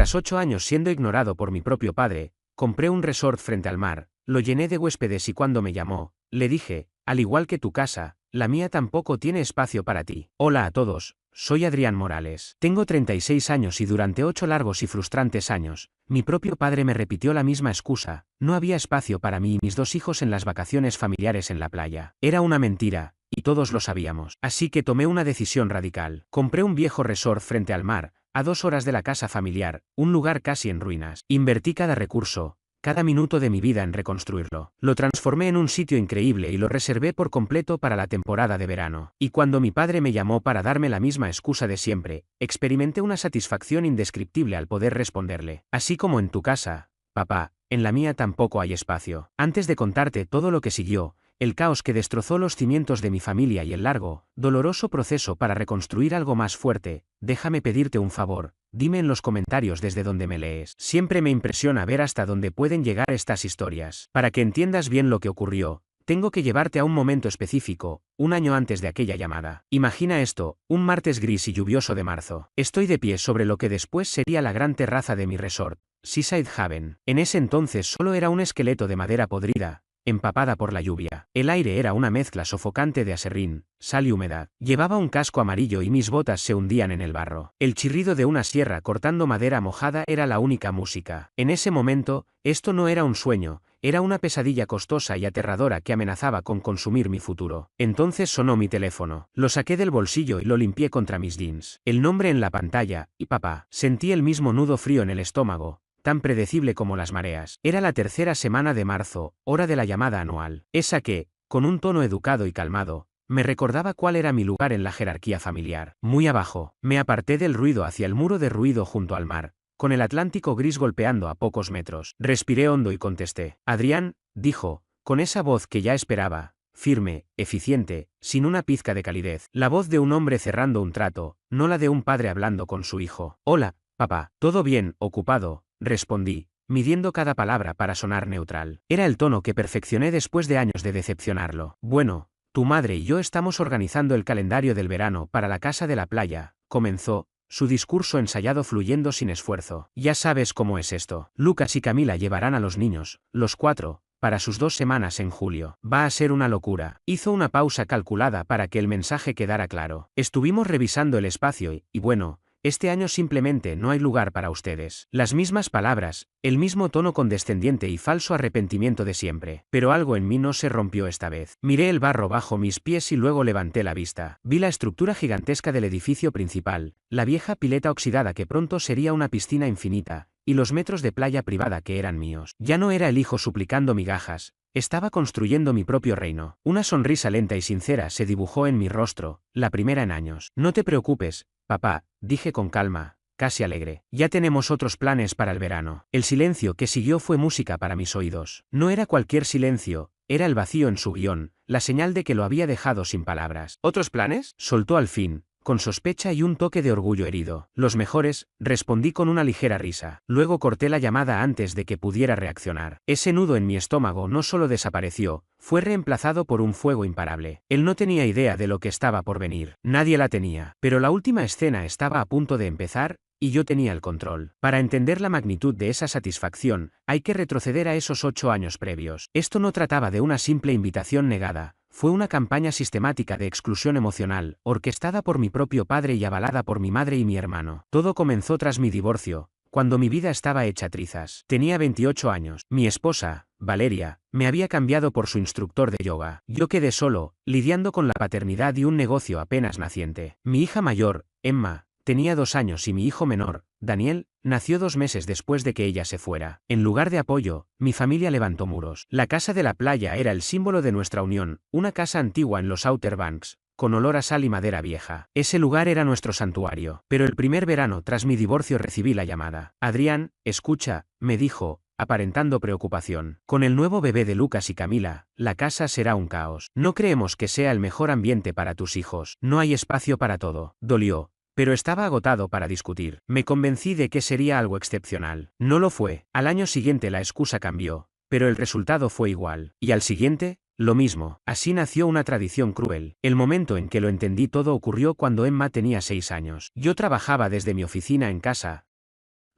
Tras 8 años siendo ignorado por mi propio padre, compré un resort frente al mar, lo llené de huéspedes y cuando me llamó, le dije, al igual que tu casa, la mía tampoco tiene espacio para ti. Hola a todos, soy Adrián Morales. Tengo 36 años y durante 8 largos y frustrantes años, mi propio padre me repitió la misma excusa, no había espacio para mí y mis 2 hijos en las vacaciones familiares en la playa. Era una mentira, y todos lo sabíamos. Así que tomé una decisión radical. Compré un viejo resort frente al mar, a 2 horas de la casa familiar, un lugar casi en ruinas. Invertí cada recurso, cada minuto de mi vida en reconstruirlo. Lo transformé en un sitio increíble y lo reservé por completo para la temporada de verano. Y cuando mi padre me llamó para darme la misma excusa de siempre, experimenté una satisfacción indescriptible al poder responderle. Así como en tu casa, papá, en la mía tampoco hay espacio. Antes de contarte todo lo que siguió, el caos que destrozó los cimientos de mi familia y el largo, doloroso proceso para reconstruir algo más fuerte, déjame pedirte un favor, dime en los comentarios desde donde me lees. Siempre me impresiona ver hasta dónde pueden llegar estas historias. Para que entiendas bien lo que ocurrió, tengo que llevarte a un momento específico, un año antes de aquella llamada. Imagina esto, un martes gris y lluvioso de marzo. Estoy de pie sobre lo que después sería la gran terraza de mi resort, Seaside Haven. En ese entonces solo era un esqueleto de madera podrida, empapada por la lluvia. El aire era una mezcla sofocante de aserrín, sal y humedad. Llevaba un casco amarillo y mis botas se hundían en el barro. El chirrido de una sierra cortando madera mojada era la única música. En ese momento, esto no era un sueño, era una pesadilla costosa y aterradora que amenazaba con consumir mi futuro. Entonces sonó mi teléfono. Lo saqué del bolsillo y lo limpié contra mis jeans. El nombre en la pantalla, y papá. Sentí el mismo nudo frío en el estómago, tan predecible como las mareas. Era la tercera semana de marzo, hora de la llamada anual. Esa que, con un tono educado y calmado, me recordaba cuál era mi lugar en la jerarquía familiar. Muy abajo, me aparté del ruido hacia el muro de ruido junto al mar, con el Atlántico gris golpeando a pocos metros. Respiré hondo y contesté. Adrián, dijo, con esa voz que ya esperaba, firme, eficiente, sin una pizca de calidez. La voz de un hombre cerrando un trato, no la de un padre hablando con su hijo. Hola, papá. ¿Todo bien, ocupado? Respondí, midiendo cada palabra para sonar neutral. Era el tono que perfeccioné después de años de decepcionarlo. Bueno, tu madre y yo estamos organizando el calendario del verano para la casa de la playa, comenzó, su discurso ensayado fluyendo sin esfuerzo. Ya sabes cómo es esto. Lucas y Camila llevarán a los niños, los 4, para sus 2 semanas en julio. Va a ser una locura. Hizo una pausa calculada para que el mensaje quedara claro. Estuvimos revisando el espacio y bueno, este año simplemente no hay lugar para ustedes. Las mismas palabras, el mismo tono condescendiente y falso arrepentimiento de siempre. Pero algo en mí no se rompió esta vez. Miré el barro bajo mis pies y luego levanté la vista. Vi la estructura gigantesca del edificio principal, la vieja pileta oxidada que pronto sería una piscina infinita, y los metros de playa privada que eran míos. Ya no era el hijo suplicando migajas, estaba construyendo mi propio reino. Una sonrisa lenta y sincera se dibujó en mi rostro, la primera en años. No te preocupes, papá, dije con calma, casi alegre. Ya tenemos otros planes para el verano. El silencio que siguió fue música para mis oídos. No era cualquier silencio, era el vacío en su guión, la señal de que lo había dejado sin palabras. ¿Otros planes? Soltó al fin, con sospecha y un toque de orgullo herido. Los mejores, respondí con una ligera risa. Luego corté la llamada antes de que pudiera reaccionar. Ese nudo en mi estómago no solo desapareció, fue reemplazado por un fuego imparable. Él no tenía idea de lo que estaba por venir. Nadie la tenía. Pero la última escena estaba a punto de empezar, y yo tenía el control. Para entender la magnitud de esa satisfacción, hay que retroceder a esos 8 años previos. Esto no trataba de una simple invitación negada. Fue una campaña sistemática de exclusión emocional, orquestada por mi propio padre y avalada por mi madre y mi hermano. Todo comenzó tras mi divorcio, cuando mi vida estaba hecha trizas. Tenía 28 años. Mi esposa, Valeria, me había cambiado por su instructor de yoga. Yo quedé solo, lidiando con la paternidad y un negocio apenas naciente. Mi hija mayor, Emma, tenía 2 años y mi hijo menor, Daniel, nació 2 meses después de que ella se fuera. En lugar de apoyo, mi familia levantó muros. La casa de la playa era el símbolo de nuestra unión, una casa antigua en los Outer Banks, con olor a sal y madera vieja. Ese lugar era nuestro santuario. Pero el primer verano tras mi divorcio recibí la llamada. Adrián, escucha, me dijo, aparentando preocupación. Con el nuevo bebé de Lucas y Camila, la casa será un caos. No creemos que sea el mejor ambiente para tus hijos. No hay espacio para todo. Dolió. Pero estaba agotado para discutir. Me convencí de que sería algo excepcional. No lo fue. Al año siguiente la excusa cambió, pero el resultado fue igual. Y al siguiente, lo mismo. Así nació una tradición cruel. El momento en que lo entendí todo ocurrió cuando Emma tenía 6 años. Yo trabajaba desde mi oficina en casa,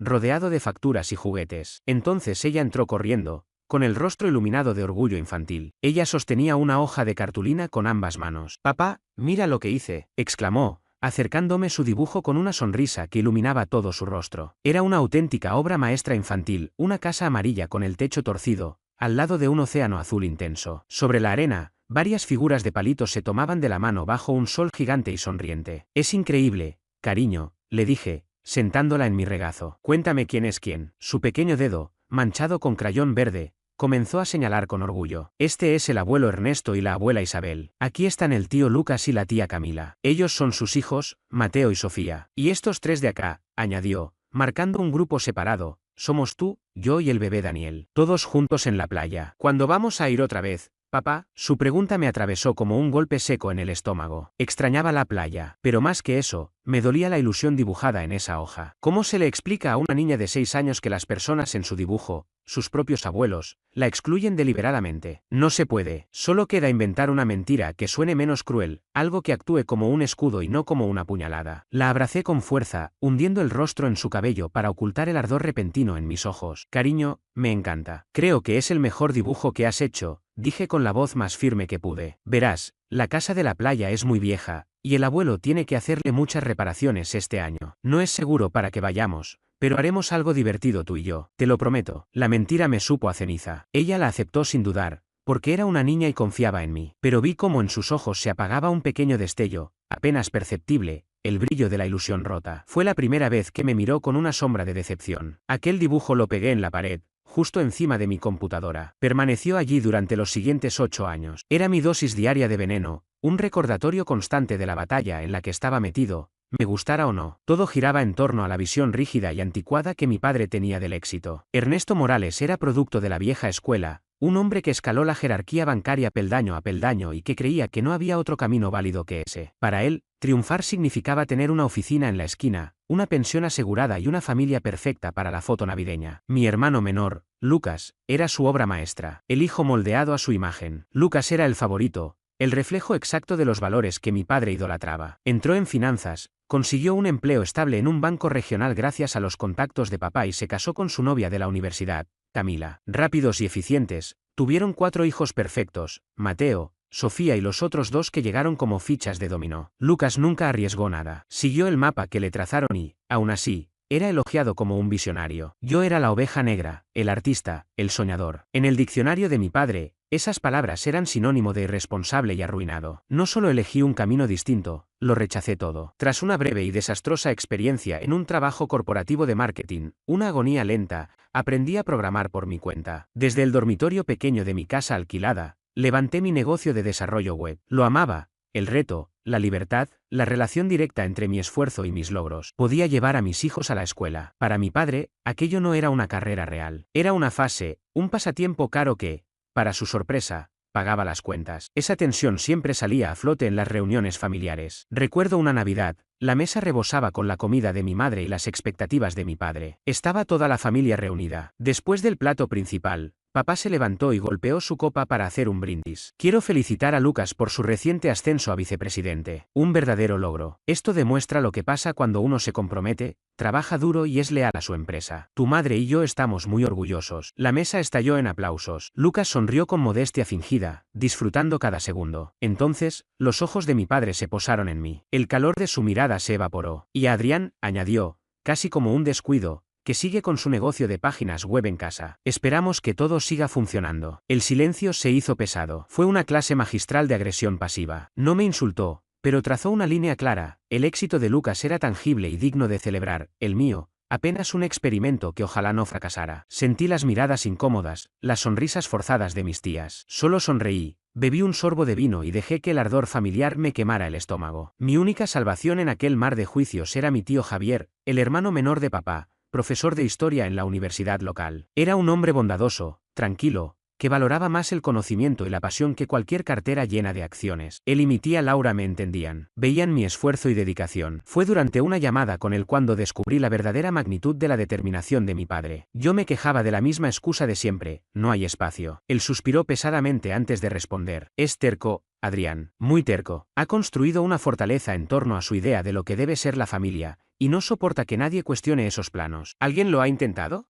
rodeado de facturas y juguetes. Entonces ella entró corriendo, con el rostro iluminado de orgullo infantil. Ella sostenía una hoja de cartulina con ambas manos. «Papá, mira lo que hice», exclamó, acercándome su dibujo con una sonrisa que iluminaba todo su rostro. Era una auténtica obra maestra infantil, una casa amarilla con el techo torcido, al lado de un océano azul intenso. Sobre la arena, varias figuras de palitos se tomaban de la mano bajo un sol gigante y sonriente. «Es increíble, cariño», le dije, sentándola en mi regazo. «Cuéntame quién es quién». Su pequeño dedo, manchado con crayón verde, comenzó a señalar con orgullo. «Este es el abuelo Ernesto y la abuela Isabel. Aquí están el tío Lucas y la tía Camila. Ellos son sus hijos, Mateo y Sofía. Y estos tres de acá», añadió, marcando un grupo separado, «somos tú, yo y el bebé Daniel. Todos juntos en la playa. ¿Cuándo vamos a ir otra vez, papá?». Su pregunta me atravesó como un golpe seco en el estómago. Extrañaba la playa, pero más que eso, me dolía la ilusión dibujada en esa hoja. ¿Cómo se le explica a una niña de 6 años que las personas en su dibujo, sus propios abuelos, la excluyen deliberadamente? No se puede. Solo queda inventar una mentira que suene menos cruel, algo que actúe como un escudo y no como una puñalada. La abracé con fuerza, hundiendo el rostro en su cabello para ocultar el ardor repentino en mis ojos. «Cariño, me encanta. Creo que es el mejor dibujo que has hecho», dije con la voz más firme que pude. «Verás, la casa de la playa es muy vieja, y el abuelo tiene que hacerle muchas reparaciones este año. No es seguro para que vayamos, pero haremos algo divertido tú y yo, te lo prometo». La mentira me supo a ceniza. Ella la aceptó sin dudar, porque era una niña y confiaba en mí. Pero vi cómo en sus ojos se apagaba un pequeño destello, apenas perceptible, el brillo de la ilusión rota. Fue la primera vez que me miró con una sombra de decepción. Aquel dibujo lo pegué en la pared, justo encima de mi computadora. Permaneció allí durante los siguientes 8 años. Era mi dosis diaria de veneno, un recordatorio constante de la batalla en la que estaba metido, me gustara o no. Todo giraba en torno a la visión rígida y anticuada que mi padre tenía del éxito. Ernesto Morales era producto de la vieja escuela, un hombre que escaló la jerarquía bancaria peldaño a peldaño y que creía que no había otro camino válido que ese. Para él, triunfar significaba tener una oficina en la esquina, una pensión asegurada y una familia perfecta para la foto navideña. Mi hermano menor, Lucas, era su obra maestra, el hijo moldeado a su imagen. Lucas era el favorito, el reflejo exacto de los valores que mi padre idolatraba. Entró en finanzas, consiguió un empleo estable en un banco regional gracias a los contactos de papá y se casó con su novia de la universidad, Camila. Rápidos y eficientes, tuvieron 4 hijos perfectos, Mateo, Sofía y los otros 2 que llegaron como fichas de dominó. Lucas nunca arriesgó nada. Siguió el mapa que le trazaron y, aún así, era elogiado como un visionario. Yo era la oveja negra, el artista, el soñador. En el diccionario de mi padre, esas palabras eran sinónimo de irresponsable y arruinado. No solo elegí un camino distinto, lo rechacé todo. Tras una breve y desastrosa experiencia en un trabajo corporativo de marketing, una agonía lenta, aprendí a programar por mi cuenta. Desde el dormitorio pequeño de mi casa alquilada, levanté mi negocio de desarrollo web. Lo amaba, el reto, la libertad, la relación directa entre mi esfuerzo y mis logros. Podía llevar a mis hijos a la escuela. Para mi padre, aquello no era una carrera real. Era una fase, un pasatiempo caro que, para su sorpresa, pagaba las cuentas. Esa tensión siempre salía a flote en las reuniones familiares. Recuerdo una Navidad, la mesa rebosaba con la comida de mi madre y las expectativas de mi padre. Estaba toda la familia reunida. Después del plato principal, papá se levantó y golpeó su copa para hacer un brindis. «Quiero felicitar a Lucas por su reciente ascenso a vicepresidente. Un verdadero logro. Esto demuestra lo que pasa cuando uno se compromete, trabaja duro y es leal a su empresa. Tu madre y yo estamos muy orgullosos». La mesa estalló en aplausos. Lucas sonrió con modestia fingida, disfrutando cada segundo. Entonces, los ojos de mi padre se posaron en mí. El calor de su mirada se evaporó. «Y a Adrián», añadió, casi como un descuido, que sigue con su negocio de páginas web en casa. Esperamos que todo siga funcionando. El silencio se hizo pesado. Fue una clase magistral de agresión pasiva. No me insultó, pero trazó una línea clara. El éxito de Lucas era tangible y digno de celebrar. El mío, apenas un experimento que ojalá no fracasara. Sentí las miradas incómodas, las sonrisas forzadas de mis tías. Solo sonreí. Bebí un sorbo de vino y dejé que el ardor familiar me quemara el estómago. Mi única salvación en aquel mar de juicios era mi tío Javier, el hermano menor de papá, profesor de historia en la universidad local. Era un hombre bondadoso, tranquilo, que valoraba más el conocimiento y la pasión que cualquier cartera llena de acciones. Él y mi tía Laura me entendían, veían mi esfuerzo y dedicación. Fue durante una llamada con él cuando descubrí la verdadera magnitud de la determinación de mi padre. Yo me quejaba de la misma excusa de siempre, no hay espacio. Él suspiró pesadamente antes de responder. Es terco, Adrián, muy terco. Ha construido una fortaleza en torno a su idea de lo que debe ser la familia, y no soporta que nadie cuestione esos planos. ¿Alguien lo ha intentado?,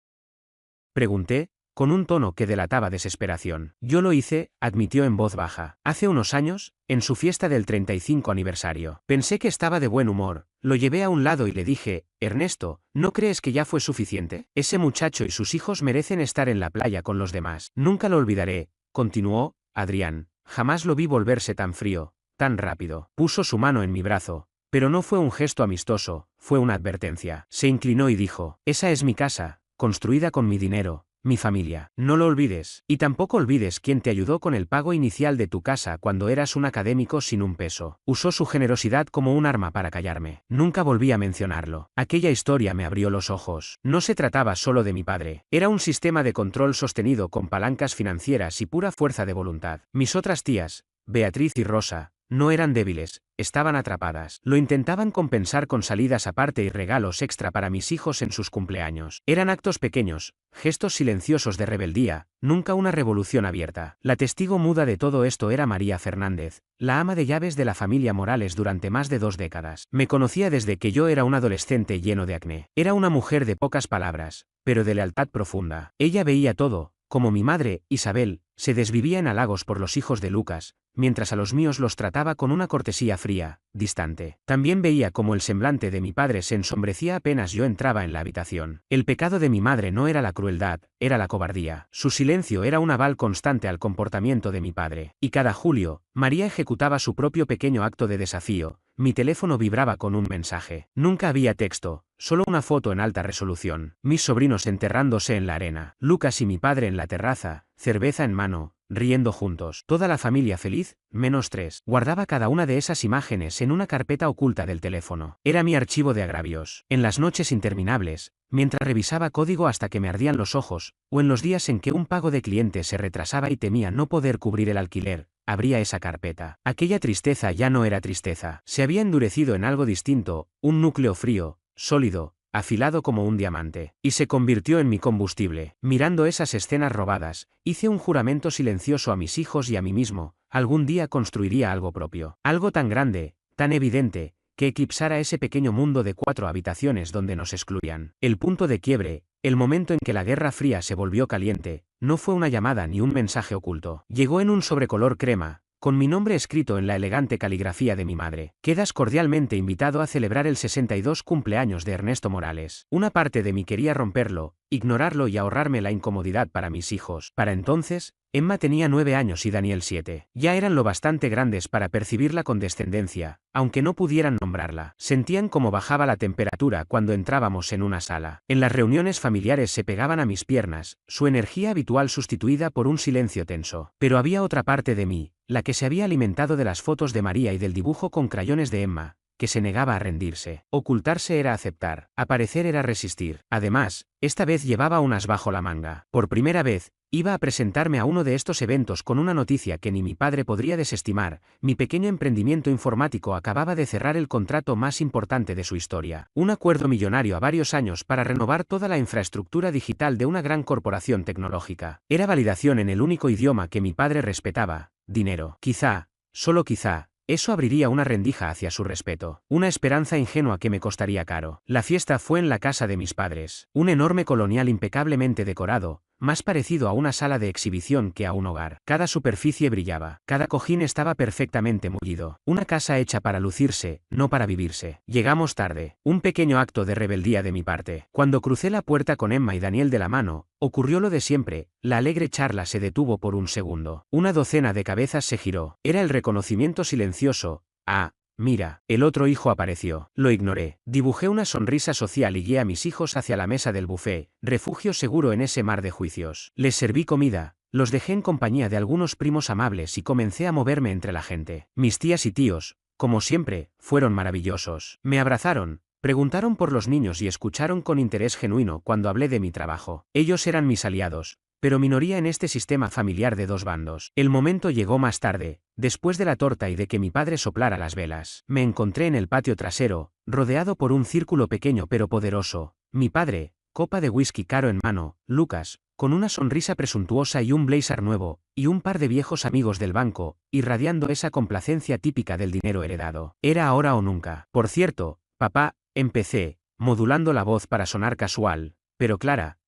pregunté, con un tono que delataba desesperación. Yo lo hice, admitió en voz baja. Hace unos años, en su fiesta del 35 aniversario. Pensé que estaba de buen humor, lo llevé a un lado y le dije: Ernesto, ¿no crees que ya fue suficiente? Ese muchacho y sus hijos merecen estar en la playa con los demás. Nunca lo olvidaré, continuó Adrián. Jamás lo vi volverse tan frío, tan rápido. Puso su mano en mi brazo, pero no fue un gesto amistoso, fue una advertencia. Se inclinó y dijo: esa es mi casa, construida con mi dinero, mi familia. No lo olvides. Y tampoco olvides quién te ayudó con el pago inicial de tu casa cuando eras un académico sin un peso. Usó su generosidad como un arma para callarme. Nunca volví a mencionarlo. Aquella historia me abrió los ojos. No se trataba solo de mi padre. Era un sistema de control sostenido con palancas financieras y pura fuerza de voluntad. Mis otras tías, Beatriz y Rosa, no eran débiles, estaban atrapadas. Lo intentaban compensar con salidas aparte y regalos extra para mis hijos en sus cumpleaños. Eran actos pequeños, gestos silenciosos de rebeldía, nunca una revolución abierta. La testigo muda de todo esto era María Fernández, la ama de llaves de la familia Morales durante más de 2 décadas. Me conocía desde que yo era un adolescente lleno de acné. Era una mujer de pocas palabras, pero de lealtad profunda. Ella veía todo, como mi madre, Isabel, se desvivía en halagos por los hijos de Lucas, mientras a los míos los trataba con una cortesía fría, distante. También veía cómo el semblante de mi padre se ensombrecía apenas yo entraba en la habitación. El pecado de mi madre no era la crueldad, era la cobardía. Su silencio era un aval constante al comportamiento de mi padre. Y cada julio, María ejecutaba su propio pequeño acto de desafío. Mi teléfono vibraba con un mensaje. Nunca había texto, solo una foto en alta resolución. Mis sobrinos enterrándose en la arena. Lucas y mi padre en la terraza, cerveza en mano, riendo juntos. Toda la familia feliz, menos 3. Guardaba cada una de esas imágenes en una carpeta oculta del teléfono. Era mi archivo de agravios. En las noches interminables, mientras revisaba código hasta que me ardían los ojos, o en los días en que un pago de cliente se retrasaba y temía no poder cubrir el alquiler, abría esa carpeta. Aquella tristeza ya no era tristeza. Se había endurecido en algo distinto, un núcleo frío, sólido, afilado como un diamante, y se convirtió en mi combustible. Mirando esas escenas robadas, hice un juramento silencioso a mis hijos y a mí mismo: algún día construiría algo propio. Algo tan grande, tan evidente, que eclipsara ese pequeño mundo de 4 habitaciones donde nos excluían. El punto de quiebre, el momento en que la Guerra Fría se volvió caliente, no fue una llamada ni un mensaje oculto. Llegó en un sobrecolor crema, con mi nombre escrito en la elegante caligrafía de mi madre. Quedas cordialmente invitado a celebrar el 62 cumpleaños de Ernesto Morales. Una parte de mí quería romperlo, ignorarlo y ahorrarme la incomodidad para mis hijos. Para entonces, Emma tenía 9 años y Daniel 7. Ya eran lo bastante grandes para percibir la condescendencia, aunque no pudieran nombrarla. Sentían cómo bajaba la temperatura cuando entrábamos en una sala. En las reuniones familiares se pegaban a mis piernas, su energía habitual sustituida por un silencio tenso. Pero había otra parte de mí, la que se había alimentado de las fotos de María y del dibujo con crayones de Emma, que se negaba a rendirse. Ocultarse era aceptar, aparecer era resistir. Además, esta vez llevaba un as bajo la manga. Por primera vez, iba a presentarme a uno de estos eventos con una noticia que ni mi padre podría desestimar: mi pequeño emprendimiento informático acababa de cerrar el contrato más importante de su historia. Un acuerdo millonario a varios años para renovar toda la infraestructura digital de una gran corporación tecnológica. Era validación en el único idioma que mi padre respetaba: dinero. Quizá, solo quizá, eso abriría una rendija hacia su respeto. Una esperanza ingenua que me costaría caro. La fiesta fue en la casa de mis padres. Un enorme colonial impecablemente decorado, más parecido a una sala de exhibición que a un hogar. Cada superficie brillaba. Cada cojín estaba perfectamente mullido. Una casa hecha para lucirse, no para vivirse. Llegamos tarde. Un pequeño acto de rebeldía de mi parte. Cuando crucé la puerta con Emma y Daniel de la mano, ocurrió lo de siempre. La alegre charla se detuvo por un segundo. Una docena de cabezas se giró. Era el reconocimiento silencioso. Ah, mira, el otro hijo apareció. Lo ignoré. Dibujé una sonrisa social y guié a mis hijos hacia la mesa del buffet, refugio seguro en ese mar de juicios. Les serví comida, los dejé en compañía de algunos primos amables y comencé a moverme entre la gente. Mis tías y tíos, como siempre, fueron maravillosos. Me abrazaron, preguntaron por los niños y escucharon con interés genuino cuando hablé de mi trabajo. Ellos eran mis aliados, pero minoría en este sistema familiar de 2 bandos. El momento llegó más tarde, después de la torta y de que mi padre soplara las velas. Me encontré en el patio trasero, rodeado por un círculo pequeño pero poderoso. Mi padre, copa de whisky caro en mano; Lucas, con una sonrisa presuntuosa y un blazer nuevo, y un par de viejos amigos del banco, irradiando esa complacencia típica del dinero heredado. Era ahora o nunca. Por cierto, papá, empecé, modulando la voz para sonar casual, pero clara.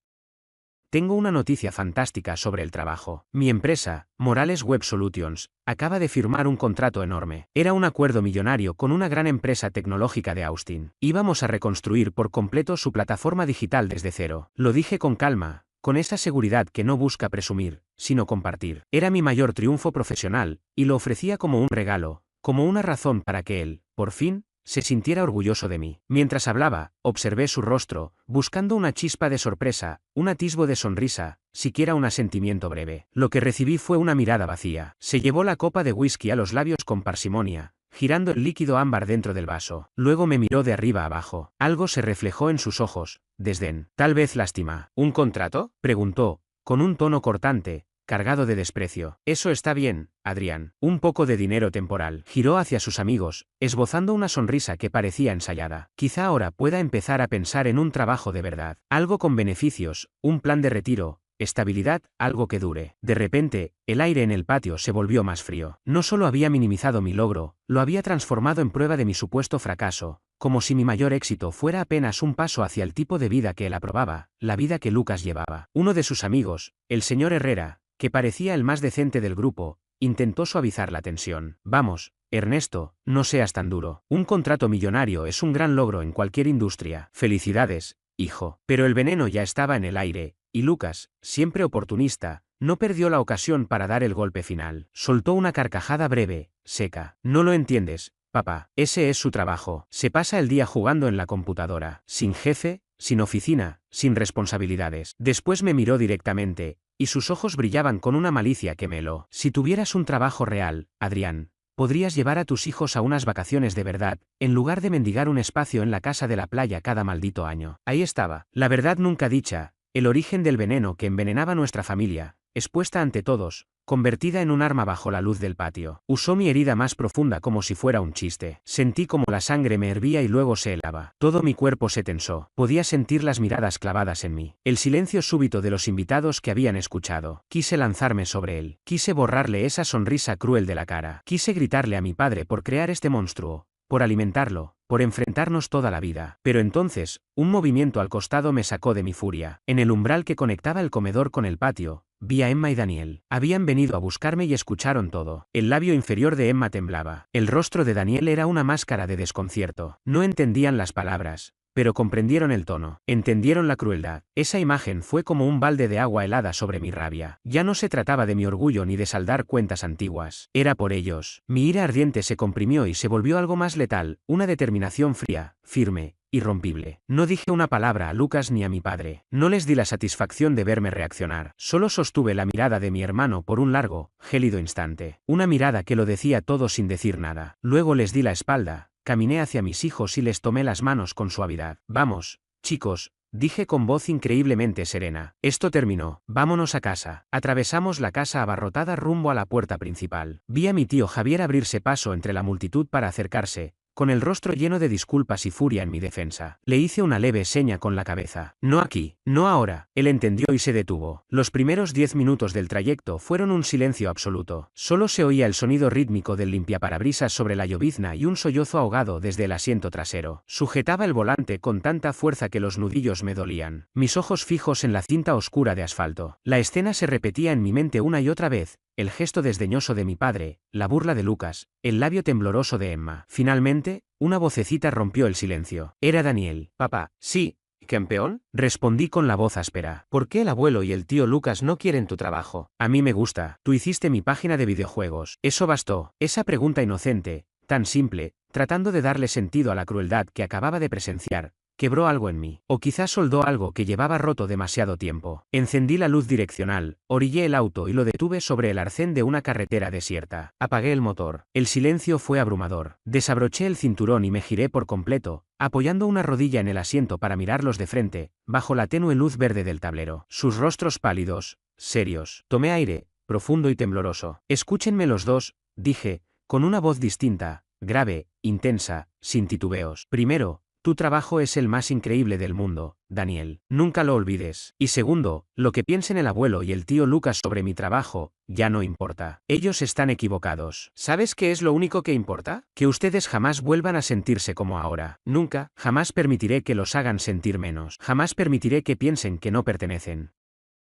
Tengo una noticia fantástica sobre el trabajo. Mi empresa, Morales Web Solutions, acaba de firmar un contrato enorme. Era un acuerdo millonario con una gran empresa tecnológica de Austin. Íbamos a reconstruir por completo su plataforma digital desde cero. Lo dije con calma, con esa seguridad que no busca presumir, sino compartir. Era mi mayor triunfo profesional, y lo ofrecía como un regalo, como una razón para que él, por fin, se sintiera orgulloso de mí. Mientras hablaba, observé su rostro, buscando una chispa de sorpresa, un atisbo de sonrisa, siquiera un asentimiento breve. Lo que recibí fue una mirada vacía. Se llevó la copa de whisky a los labios con parsimonia, girando el líquido ámbar dentro del vaso. Luego me miró de arriba a abajo. Algo se reflejó en sus ojos, desdén. Tal vez lástima. ¿Un contrato?, preguntó, con un tono cortante, cargado de desprecio. Eso está bien, Adrián. Un poco de dinero temporal. Giró hacia sus amigos, esbozando una sonrisa que parecía ensayada. Quizá ahora pueda empezar a pensar en un trabajo de verdad. Algo con beneficios, un plan de retiro, estabilidad, algo que dure. De repente, el aire en el patio se volvió más frío. No solo había minimizado mi logro, lo había transformado en prueba de mi supuesto fracaso, como si mi mayor éxito fuera apenas un paso hacia el tipo de vida que él aprobaba, la vida que Lucas llevaba. Uno de sus amigos, el señor Herrera, que parecía el más decente del grupo, intentó suavizar la tensión. Vamos, Ernesto, no seas tan duro. Un contrato millonario es un gran logro en cualquier industria. Felicidades, hijo. Pero el veneno ya estaba en el aire, y Lucas, siempre oportunista, no perdió la ocasión para dar el golpe final. Soltó una carcajada breve, seca. No lo entiendes, papá. Ese es su trabajo. Se pasa el día jugando en la computadora, sin jefe, sin oficina, sin responsabilidades. Después me miró directamente, y sus ojos brillaban con una malicia que me heló. Si tuvieras un trabajo real, Adrián, podrías llevar a tus hijos a unas vacaciones de verdad, en lugar de mendigar un espacio en la casa de la playa cada maldito año. Ahí estaba, la verdad nunca dicha, el origen del veneno que envenenaba nuestra familia, expuesta ante todos, convertida en un arma bajo la luz del patio. Usó mi herida más profunda como si fuera un chiste. Sentí como la sangre me hervía y luego se helaba. Todo mi cuerpo se tensó. Podía sentir las miradas clavadas en mí. El silencio súbito de los invitados que habían escuchado. Quise lanzarme sobre él. Quise borrarle esa sonrisa cruel de la cara. Quise gritarle a mi padre por crear este monstruo, por alimentarlo, por enfrentarnos toda la vida. Pero entonces, un movimiento al costado me sacó de mi furia. En el umbral que conectaba el comedor con el patio, vi a Emma y Daniel. Habían venido a buscarme y escucharon todo. El labio inferior de Emma temblaba. El rostro de Daniel era una máscara de desconcierto. No entendían las palabras, pero comprendieron el tono. Entendieron la crueldad. Esa imagen fue como un balde de agua helada sobre mi rabia. Ya no se trataba de mi orgullo ni de saldar cuentas antiguas. Era por ellos. Mi ira ardiente se comprimió y se volvió algo más letal, una determinación fría, firme, irrompible. No dije una palabra a Lucas ni a mi padre. No les di la satisfacción de verme reaccionar. Solo sostuve la mirada de mi hermano por un largo, gélido instante. Una mirada que lo decía todo sin decir nada. Luego les di la espalda, caminé hacia mis hijos y les tomé las manos con suavidad. Vamos, chicos, dije con voz increíblemente serena. Esto terminó. Vámonos a casa. Atravesamos la casa abarrotada rumbo a la puerta principal. Vi a mi tío Javier abrirse paso entre la multitud para acercarse, con el rostro lleno de disculpas y furia en mi defensa. Le hice una leve seña con la cabeza. No aquí, no ahora. Él entendió y se detuvo. Los primeros 10 minutos del trayecto fueron un silencio absoluto. Solo se oía el sonido rítmico del limpiaparabrisas sobre la llovizna y un sollozo ahogado desde el asiento trasero. Sujetaba el volante con tanta fuerza que los nudillos me dolían. Mis ojos fijos en la cinta oscura de asfalto. La escena se repetía en mi mente una y otra vez. El gesto desdeñoso de mi padre, la burla de Lucas, el labio tembloroso de Emma. Finalmente, una vocecita rompió el silencio. Era Daniel. Papá, sí, ¿campeón? Respondí con la voz áspera. ¿Por qué el abuelo y el tío Lucas no quieren tu trabajo? A mí me gusta. Tú hiciste mi página de videojuegos. Eso bastó. Esa pregunta inocente, tan simple, tratando de darle sentido a la crueldad que acababa de presenciar, quebró algo en mí. O quizás soldó algo que llevaba roto demasiado tiempo. Encendí la luz direccional, orillé el auto y lo detuve sobre el arcén de una carretera desierta. Apagué el motor. El silencio fue abrumador. Desabroché el cinturón y me giré por completo, apoyando una rodilla en el asiento para mirarlos de frente, bajo la tenue luz verde del tablero. Sus rostros pálidos, serios. Tomé aire, profundo y tembloroso. Escúchenme los dos, dije, con una voz distinta, grave, intensa, sin titubeos. Primero, Tu trabajo es el más increíble del mundo, Daniel. Nunca lo olvides. Y segundo, lo que piensen el abuelo y el tío Lucas sobre mi trabajo, ya no importa. Ellos están equivocados. ¿Sabes qué es lo único que importa? Que ustedes jamás vuelvan a sentirse como ahora. Nunca, jamás permitiré que los hagan sentir menos. Jamás permitiré que piensen que no pertenecen.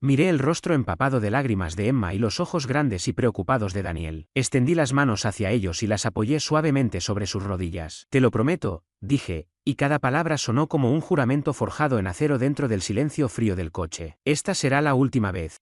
Miré el rostro empapado de lágrimas de Emma y los ojos grandes y preocupados de Daniel. Extendí las manos hacia ellos y las apoyé suavemente sobre sus rodillas. Te lo prometo, dije, y cada palabra sonó como un juramento forjado en acero dentro del silencio frío del coche. Esta será la última vez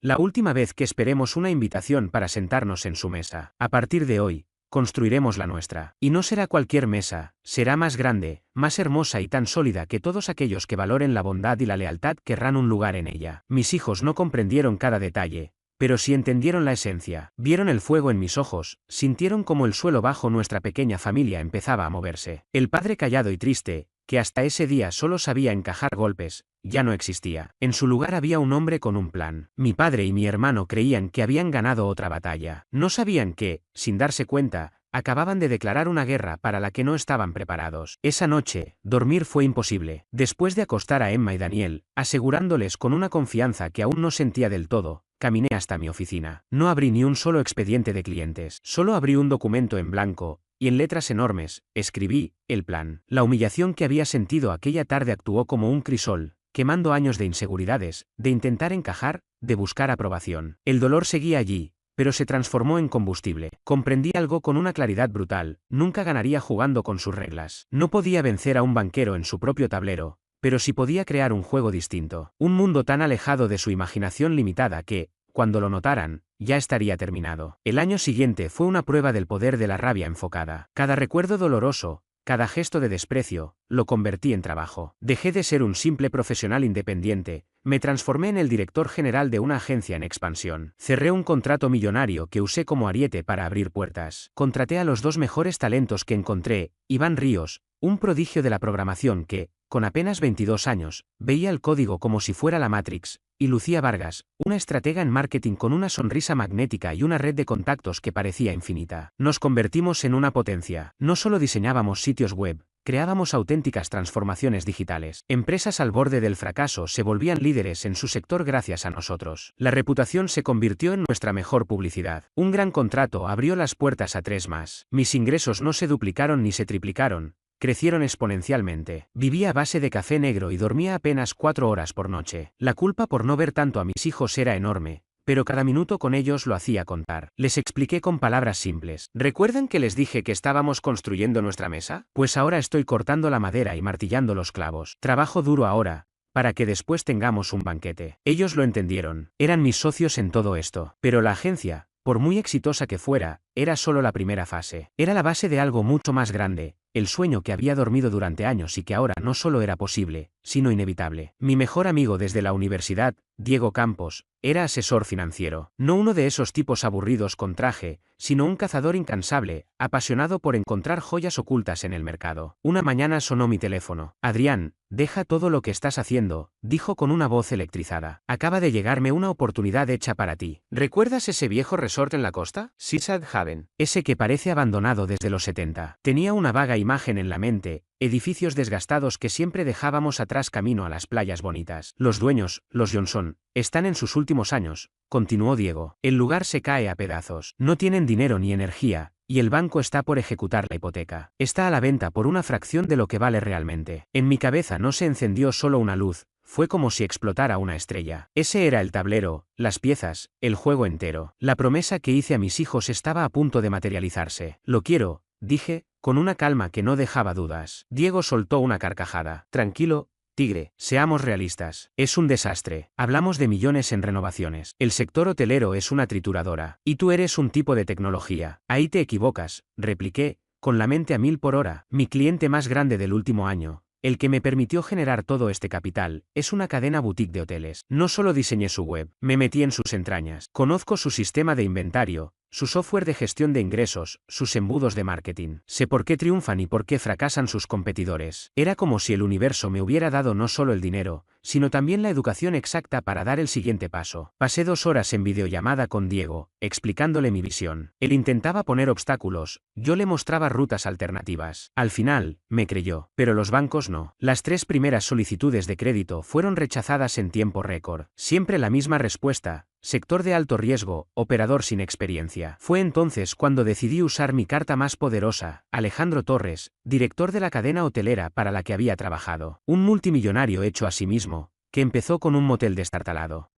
que esperemos una invitación para sentarnos en su mesa. A partir de hoy, construiremos la nuestra. Y no será cualquier mesa, será más grande, más hermosa y tan sólida que todos aquellos que valoren la bondad y la lealtad querrán un lugar en ella. Mis hijos no comprendieron cada detalle, pero sí entendieron la esencia. Vieron el fuego en mis ojos, sintieron como el suelo bajo nuestra pequeña familia empezaba a moverse. El padre callado y triste, que hasta ese día solo sabía encajar golpes, ya no existía. En su lugar había un hombre con un plan. Mi padre y mi hermano creían que habían ganado otra batalla. No sabían que, sin darse cuenta, acababan de declarar una guerra para la que no estaban preparados. Esa noche, dormir fue imposible. Después de acostar a Emma y Daniel, asegurándoles con una confianza que aún no sentía del todo, caminé hasta mi oficina. No abrí ni un solo expediente de clientes. Solo abrí un documento en blanco, y en letras enormes, escribí, el plan. La humillación que había sentido aquella tarde actuó como un crisol, quemando años de inseguridades, de intentar encajar, de buscar aprobación. El dolor seguía allí, pero se transformó en combustible. Comprendí algo con una claridad brutal: nunca ganaría jugando con sus reglas. No podía vencer a un banquero en su propio tablero, pero sí podía crear un juego distinto. Un mundo tan alejado de su imaginación limitada que, cuando lo notaran, ya estaría terminado. El año siguiente fue una prueba del poder de la rabia enfocada. Cada recuerdo doloroso, cada gesto de desprecio, lo convertí en trabajo. Dejé de ser un simple profesional independiente, me transformé en el director general de una agencia en expansión. Cerré un contrato millonario que usé como ariete para abrir puertas. Contraté a los dos mejores talentos que encontré: Iván Ríos, un prodigio de la programación que, con apenas 22 años, veía el código como si fuera la Matrix, y Lucía Vargas, una estratega en marketing con una sonrisa magnética y una red de contactos que parecía infinita. Nos convertimos en una potencia. No solo diseñábamos sitios web, creábamos auténticas transformaciones digitales. Empresas al borde del fracaso se volvían líderes en su sector gracias a nosotros. La reputación se convirtió en nuestra mejor publicidad. Un gran contrato abrió las puertas a 3 más. Mis ingresos no se duplicaron ni se triplicaron, crecieron exponencialmente. Vivía a base de café negro y dormía apenas 4 horas por noche. La culpa por no ver tanto a mis hijos era enorme, pero cada minuto con ellos lo hacía contar. Les expliqué con palabras simples. ¿Recuerdan que les dije que estábamos construyendo nuestra mesa? Pues ahora estoy cortando la madera y martillando los clavos. Trabajo duro ahora, para que después tengamos un banquete. Ellos lo entendieron. Eran mis socios en todo esto. Pero la agencia, por muy exitosa que fuera, era solo la primera fase. Era la base de algo mucho más grande, el sueño que había dormido durante años y que ahora no solo era posible, sino inevitable. Mi mejor amigo desde la universidad, Diego Campos, era asesor financiero. No uno de esos tipos aburridos con traje, sino un cazador incansable, apasionado por encontrar joyas ocultas en el mercado. Una mañana sonó mi teléfono. Adrián, deja todo lo que estás haciendo, dijo con una voz electrizada. Acaba de llegarme una oportunidad hecha para ti. ¿Recuerdas ese viejo resort en la costa? Seaside Haven. Ese que parece abandonado desde los 70. Tenía una vaga imagen en la mente: edificios desgastados que siempre dejábamos atrás camino a las playas bonitas. Los dueños, los Johnson, están en sus últimos años, continuó Diego. El lugar se cae a pedazos. No tienen dinero ni energía, y el banco está por ejecutar la hipoteca. Está a la venta por una fracción de lo que vale realmente. En mi cabeza no se encendió solo una luz, fue como si explotara una estrella. Ese era el tablero, las piezas, el juego entero. La promesa que hice a mis hijos estaba a punto de materializarse. Lo quiero, dije, con una calma que no dejaba dudas. Diego soltó una carcajada. Tranquilo, tigre, seamos realistas. Es un desastre. Hablamos de millones en renovaciones. El sector hotelero es una trituradora. Y tú eres un tipo de tecnología. Ahí te equivocas, repliqué, con la mente a 1000 por hora. Mi cliente más grande del último año, el que me permitió generar todo este capital, es una cadena boutique de hoteles. No solo diseñé su web, me metí en sus entrañas. Conozco su sistema de inventario, su software de gestión de ingresos, sus embudos de marketing. Sé por qué triunfan y por qué fracasan sus competidores. Era como si el universo me hubiera dado no solo el dinero, sino también la educación exacta para dar el siguiente paso. Pasé 2 horas en videollamada con Diego, explicándole mi visión. Él intentaba poner obstáculos, yo le mostraba rutas alternativas. Al final, me creyó, pero los bancos no. Las 3 primeras solicitudes de crédito fueron rechazadas en tiempo récord. Siempre la misma respuesta: sector de alto riesgo, operador sin experiencia. Fue entonces cuando decidí usar mi carta más poderosa: Alejandro Torres, director de la cadena hotelera para la que había trabajado. Un multimillonario hecho a sí mismo, que empezó con un motel destartalado.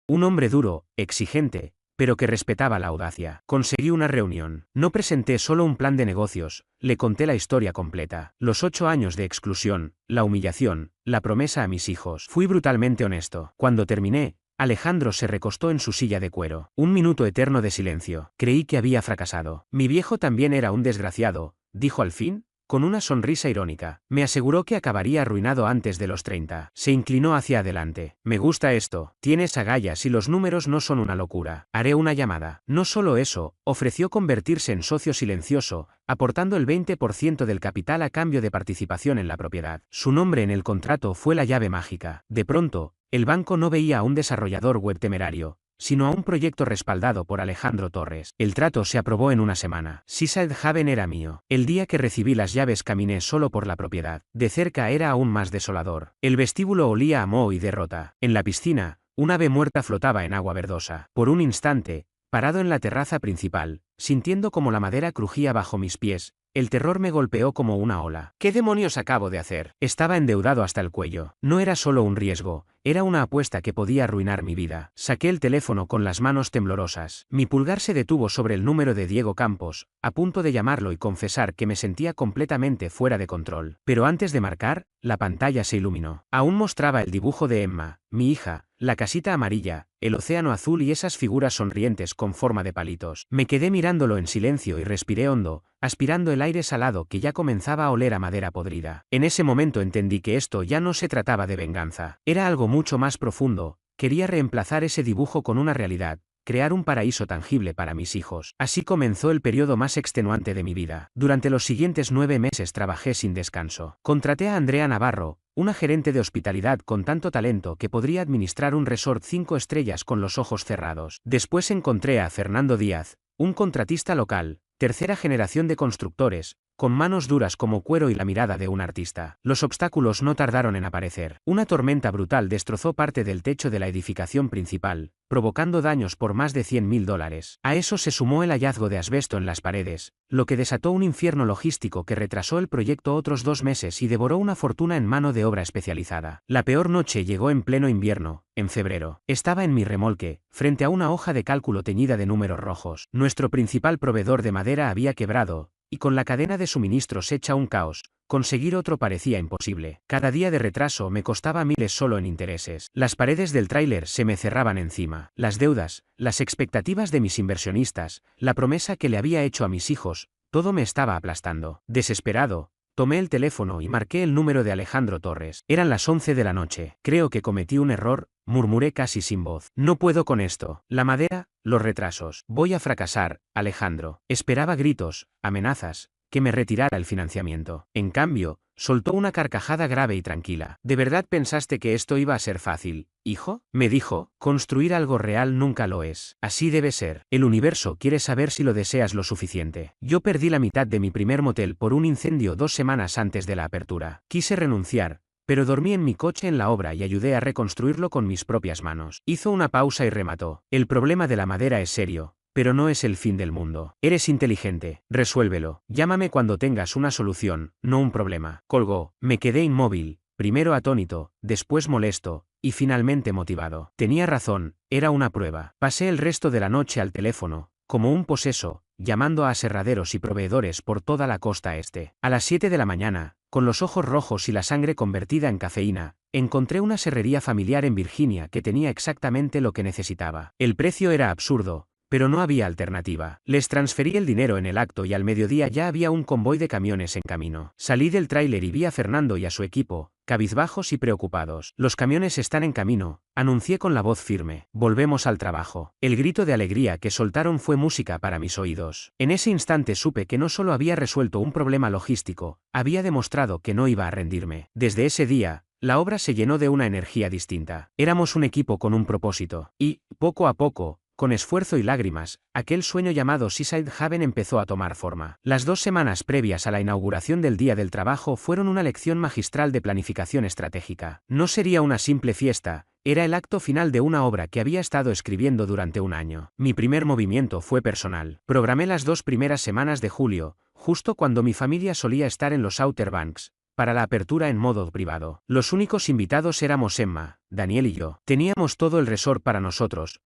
Un hombre duro, exigente, pero que respetaba la audacia. Conseguí una reunión. No presenté solo un plan de negocios, le conté la historia completa. Los 8 años de exclusión, la humillación, la promesa a mis hijos. Fui brutalmente honesto. Cuando terminé, Alejandro se recostó en su silla de cuero. Un minuto eterno de silencio. Creí que había fracasado. Mi viejo también era un desgraciado, dijo al fin, con una sonrisa irónica. Me aseguró que acabaría arruinado antes de los 30. Se inclinó hacia adelante. Me gusta esto. Tienes agallas y los números no son una locura. Haré una llamada. No solo eso, ofreció convertirse en socio silencioso, aportando el 20% del capital a cambio de participación en la propiedad. Su nombre en el contrato fue la llave mágica. De pronto, el banco no veía a un desarrollador web temerario, sino a un proyecto respaldado por Alejandro Torres. El trato se aprobó en una semana. Seaside Haven era mío. El día que recibí las llaves caminé solo por la propiedad. De cerca era aún más desolador. El vestíbulo olía a moho y derrota. En la piscina, un ave muerta flotaba en agua verdosa. Por un instante, parado en la terraza principal, sintiendo como la madera crujía bajo mis pies, el terror me golpeó como una ola. ¿Qué demonios acabo de hacer? Estaba endeudado hasta el cuello. No era solo un riesgo, era una apuesta que podía arruinar mi vida. Saqué el teléfono con las manos temblorosas. Mi pulgar se detuvo sobre el número de Diego Campos, a punto de llamarlo y confesar que me sentía completamente fuera de control. Pero antes de marcar, la pantalla se iluminó. Aún mostraba el dibujo de Emma, mi hija, la casita amarilla, el océano azul y esas figuras sonrientes con forma de palitos. Me quedé mirándolo en silencio y respiré hondo, aspirando el aire salado que ya comenzaba a oler a madera podrida. En ese momento entendí que esto ya no se trataba de venganza. Era algo mucho más profundo. Quería reemplazar ese dibujo con una realidad, crear un paraíso tangible para mis hijos. Así comenzó el periodo más extenuante de mi vida. Durante los siguientes 9 meses trabajé sin descanso. Contraté a Andrea Navarro, una gerente de hospitalidad con tanto talento que podría administrar un resort 5 estrellas con los ojos cerrados. Después encontré a Fernando Díaz, un contratista local, tercera generación de constructores, con manos duras como cuero y la mirada de un artista. Los obstáculos no tardaron en aparecer. Una tormenta brutal destrozó parte del techo de la edificación principal, provocando daños por más de $100.000. A eso se sumó el hallazgo de asbesto en las paredes, lo que desató un infierno logístico que retrasó el proyecto otros 2 meses y devoró una fortuna en mano de obra especializada. La peor noche llegó en pleno invierno, en febrero. Estaba en mi remolque, frente a una hoja de cálculo teñida de números rojos. Nuestro principal proveedor de madera había quebrado, y con la cadena de suministros hecha un caos, conseguir otro parecía imposible. Cada día de retraso me costaba miles solo en intereses. Las paredes del tráiler se me cerraban encima. Las deudas, las expectativas de mis inversionistas, la promesa que le había hecho a mis hijos, todo me estaba aplastando. Desesperado, tomé el teléfono y marqué el número de Alejandro Torres. Eran las 11 de la noche. Creo que cometí un error, murmuré casi sin voz. No puedo con esto. La madera, los retrasos. Voy a fracasar, Alejandro. Esperaba gritos, amenazas, que me retirara el financiamiento. En cambio, soltó una carcajada grave y tranquila. ¿De verdad pensaste que esto iba a ser fácil, hijo? Me dijo, construir algo real nunca lo es. Así debe ser. El universo quiere saber si lo deseas lo suficiente. Yo perdí la mitad de mi primer motel por un incendio 2 semanas antes de la apertura. Quise renunciar, pero dormí en mi coche en la obra y ayudé a reconstruirlo con mis propias manos. Hizo una pausa y remató. El problema de la madera es serio, pero no es el fin del mundo. Eres inteligente, resuélvelo. Llámame cuando tengas una solución, no un problema. Colgó. Me quedé inmóvil, primero atónito, después molesto, y finalmente motivado. Tenía razón, era una prueba. Pasé el resto de la noche al teléfono, como un poseso, llamando a aserraderos y proveedores por toda la costa este. A las 7 de la mañana, con los ojos rojos y la sangre convertida en cafeína, encontré una serrería familiar en Virginia que tenía exactamente lo que necesitaba. El precio era absurdo, pero no había alternativa. Les transferí el dinero en el acto y al mediodía ya había un convoy de camiones en camino. Salí del tráiler y vi a Fernando y a su equipo, cabizbajos y preocupados. Los camiones están en camino, anuncié con la voz firme. Volvemos al trabajo. El grito de alegría que soltaron fue música para mis oídos. En ese instante supe que no solo había resuelto un problema logístico, había demostrado que no iba a rendirme. Desde ese día, la obra se llenó de una energía distinta. Éramos un equipo con un propósito, y, poco a poco, con esfuerzo y lágrimas, aquel sueño llamado Seaside Haven empezó a tomar forma. Las 2 semanas previas a la inauguración del Día del Trabajo fueron una lección magistral de planificación estratégica. No sería una simple fiesta, era el acto final de una obra que había estado escribiendo durante un año. Mi primer movimiento fue personal. Programé las 2 primeras semanas de julio, justo cuando mi familia solía estar en los Outer Banks, para la apertura en modo privado. Los únicos invitados éramos Emma, Daniel y yo. Teníamos todo el resort para nosotros.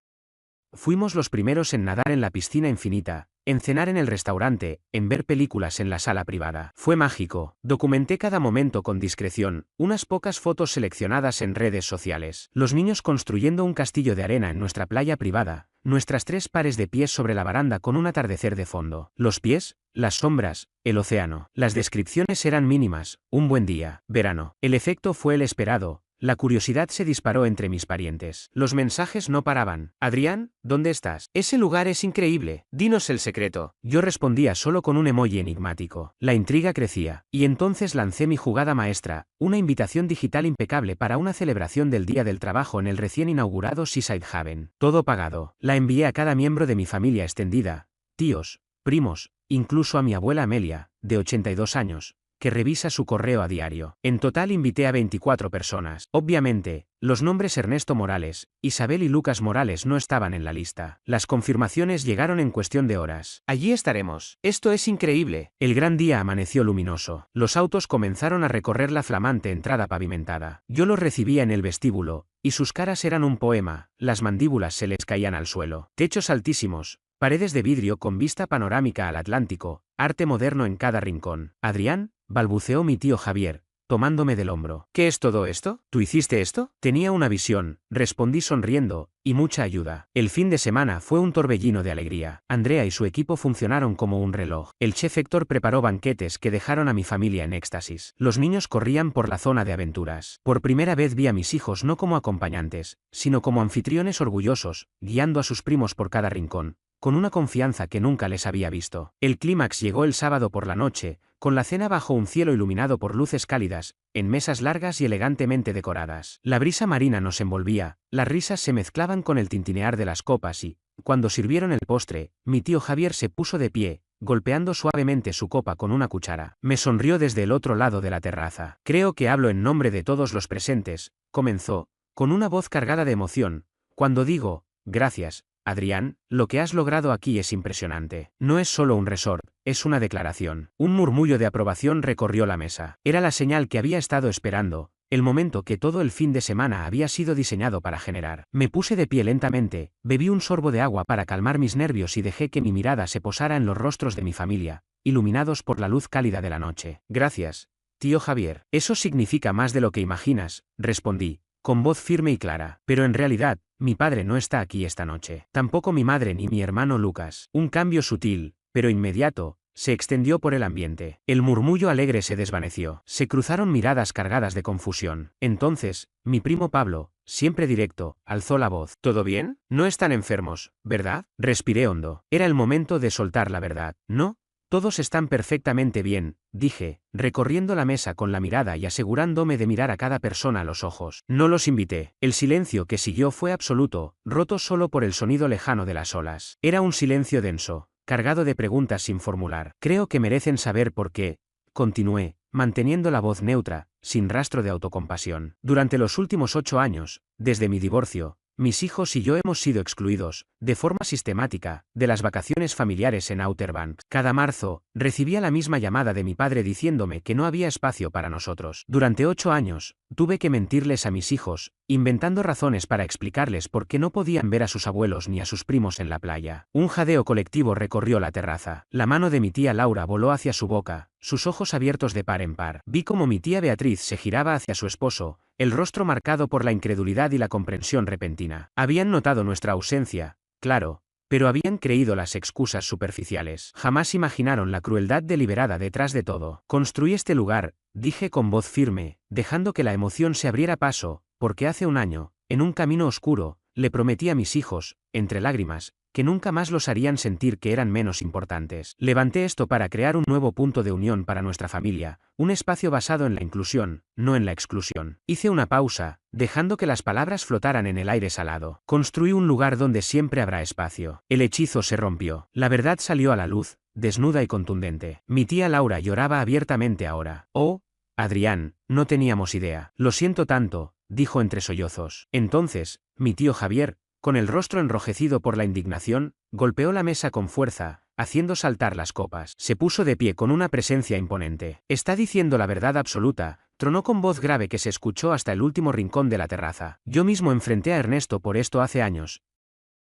Fuimos los primeros en nadar en la piscina infinita, en cenar en el restaurante, en ver películas en la sala privada. Fue mágico. Documenté cada momento con discreción, unas pocas fotos seleccionadas en redes sociales. Los niños construyendo un castillo de arena en nuestra playa privada, nuestras 3 pares de pies sobre la baranda con un atardecer de fondo. Los pies, las sombras, el océano. Las descripciones eran mínimas. Un buen día, verano. El efecto fue el esperado. La curiosidad se disparó entre mis parientes. Los mensajes no paraban. Adrián, ¿dónde estás? Ese lugar es increíble. Dinos el secreto. Yo respondía solo con un emoji enigmático. La intriga crecía. Y entonces lancé mi jugada maestra, una invitación digital impecable para una celebración del Día del Trabajo en el recién inaugurado Seaside Haven. Todo pagado. La envié a cada miembro de mi familia extendida, tíos, primos, incluso a mi abuela Amelia, de 82 años. Que revisa su correo a diario. En total invité a 24 personas. Obviamente, los nombres Ernesto Morales, Isabel y Lucas Morales no estaban en la lista. Las confirmaciones llegaron en cuestión de horas. Allí estaremos. Esto es increíble. El gran día amaneció luminoso. Los autos comenzaron a recorrer la flamante entrada pavimentada. Yo los recibía en el vestíbulo, y sus caras eran un poema, las mandíbulas se les caían al suelo. Techos altísimos, paredes de vidrio con vista panorámica al Atlántico, arte moderno en cada rincón. Adrián, balbuceó mi tío Javier, tomándome del hombro. ¿Qué es todo esto? ¿Tú hiciste esto? Tenía una visión, respondí sonriendo, y mucha ayuda. El fin de semana fue un torbellino de alegría. Andrea y su equipo funcionaron como un reloj. El chef Héctor preparó banquetes que dejaron a mi familia en éxtasis. Los niños corrían por la zona de aventuras. Por primera vez vi a mis hijos no como acompañantes, sino como anfitriones orgullosos, guiando a sus primos por cada rincón, con una confianza que nunca les había visto. El clímax llegó el sábado por la noche, con la cena bajo un cielo iluminado por luces cálidas, en mesas largas y elegantemente decoradas. La brisa marina nos envolvía, las risas se mezclaban con el tintinear de las copas y, cuando sirvieron el postre, mi tío Javier se puso de pie, golpeando suavemente su copa con una cuchara. Me sonrió desde el otro lado de la terraza. Creo que hablo en nombre de todos los presentes, comenzó, con una voz cargada de emoción, cuando digo, gracias, Adrián, lo que has logrado aquí es impresionante. No es solo un resort, es una declaración. Un murmullo de aprobación recorrió la mesa. Era la señal que había estado esperando, el momento que todo el fin de semana había sido diseñado para generar. Me puse de pie lentamente, bebí un sorbo de agua para calmar mis nervios y dejé que mi mirada se posara en los rostros de mi familia, iluminados por la luz cálida de la noche. Gracias, tío Javier. Eso significa más de lo que imaginas, respondí, con voz firme y clara. Pero en realidad, mi padre no está aquí esta noche. Tampoco mi madre ni mi hermano Lucas. Un cambio sutil, pero inmediato, se extendió por el ambiente. El murmullo alegre se desvaneció. Se cruzaron miradas cargadas de confusión. Entonces, mi primo Pablo, siempre directo, alzó la voz. ¿Todo bien? No están enfermos, ¿verdad? Respiré hondo. Era el momento de soltar la verdad. ¿No? Todos están perfectamente bien, dije, recorriendo la mesa con la mirada y asegurándome de mirar a cada persona a los ojos. No los invité. El silencio que siguió fue absoluto, roto solo por el sonido lejano de las olas. Era un silencio denso, cargado de preguntas sin formular. Creo que merecen saber por qué, continué, manteniendo la voz neutra, sin rastro de autocompasión. Durante los últimos 8 años, desde mi divorcio, mis hijos y yo hemos sido excluidos, de forma sistemática, de las vacaciones familiares en Outer Banks. Cada marzo, recibía la misma llamada de mi padre diciéndome que no había espacio para nosotros. Durante 8 años, tuve que mentirles a mis hijos, inventando razones para explicarles por qué no podían ver a sus abuelos ni a sus primos en la playa. Un jadeo colectivo recorrió la terraza. La mano de mi tía Laura voló hacia su boca, sus ojos abiertos de par en par. Vi como mi tía Beatriz se giraba hacia su esposo, el rostro marcado por la incredulidad y la comprensión repentina. Habían notado nuestra ausencia, claro, pero habían creído las excusas superficiales. Jamás imaginaron la crueldad deliberada detrás de todo. Construí este lugar, dije con voz firme, dejando que la emoción se abriera paso, porque hace un año, en un camino oscuro, le prometí a mis hijos, entre lágrimas, que nunca más los harían sentir que eran menos importantes. Levanté esto para crear un nuevo punto de unión para nuestra familia, un espacio basado en la inclusión, no en la exclusión. Hice una pausa, dejando que las palabras flotaran en el aire salado. Construí un lugar donde siempre habrá espacio. El hechizo se rompió. La verdad salió a la luz, desnuda y contundente. Mi tía Laura lloraba abiertamente ahora. Oh, Adrián, no teníamos idea. Lo siento tanto, dijo entre sollozos. Entonces, mi tío Javier, con el rostro enrojecido por la indignación, golpeó la mesa con fuerza, haciendo saltar las copas. Se puso de pie con una presencia imponente. Está diciendo la verdad absoluta, tronó con voz grave que se escuchó hasta el último rincón de la terraza. Yo mismo enfrenté a Ernesto por esto hace años,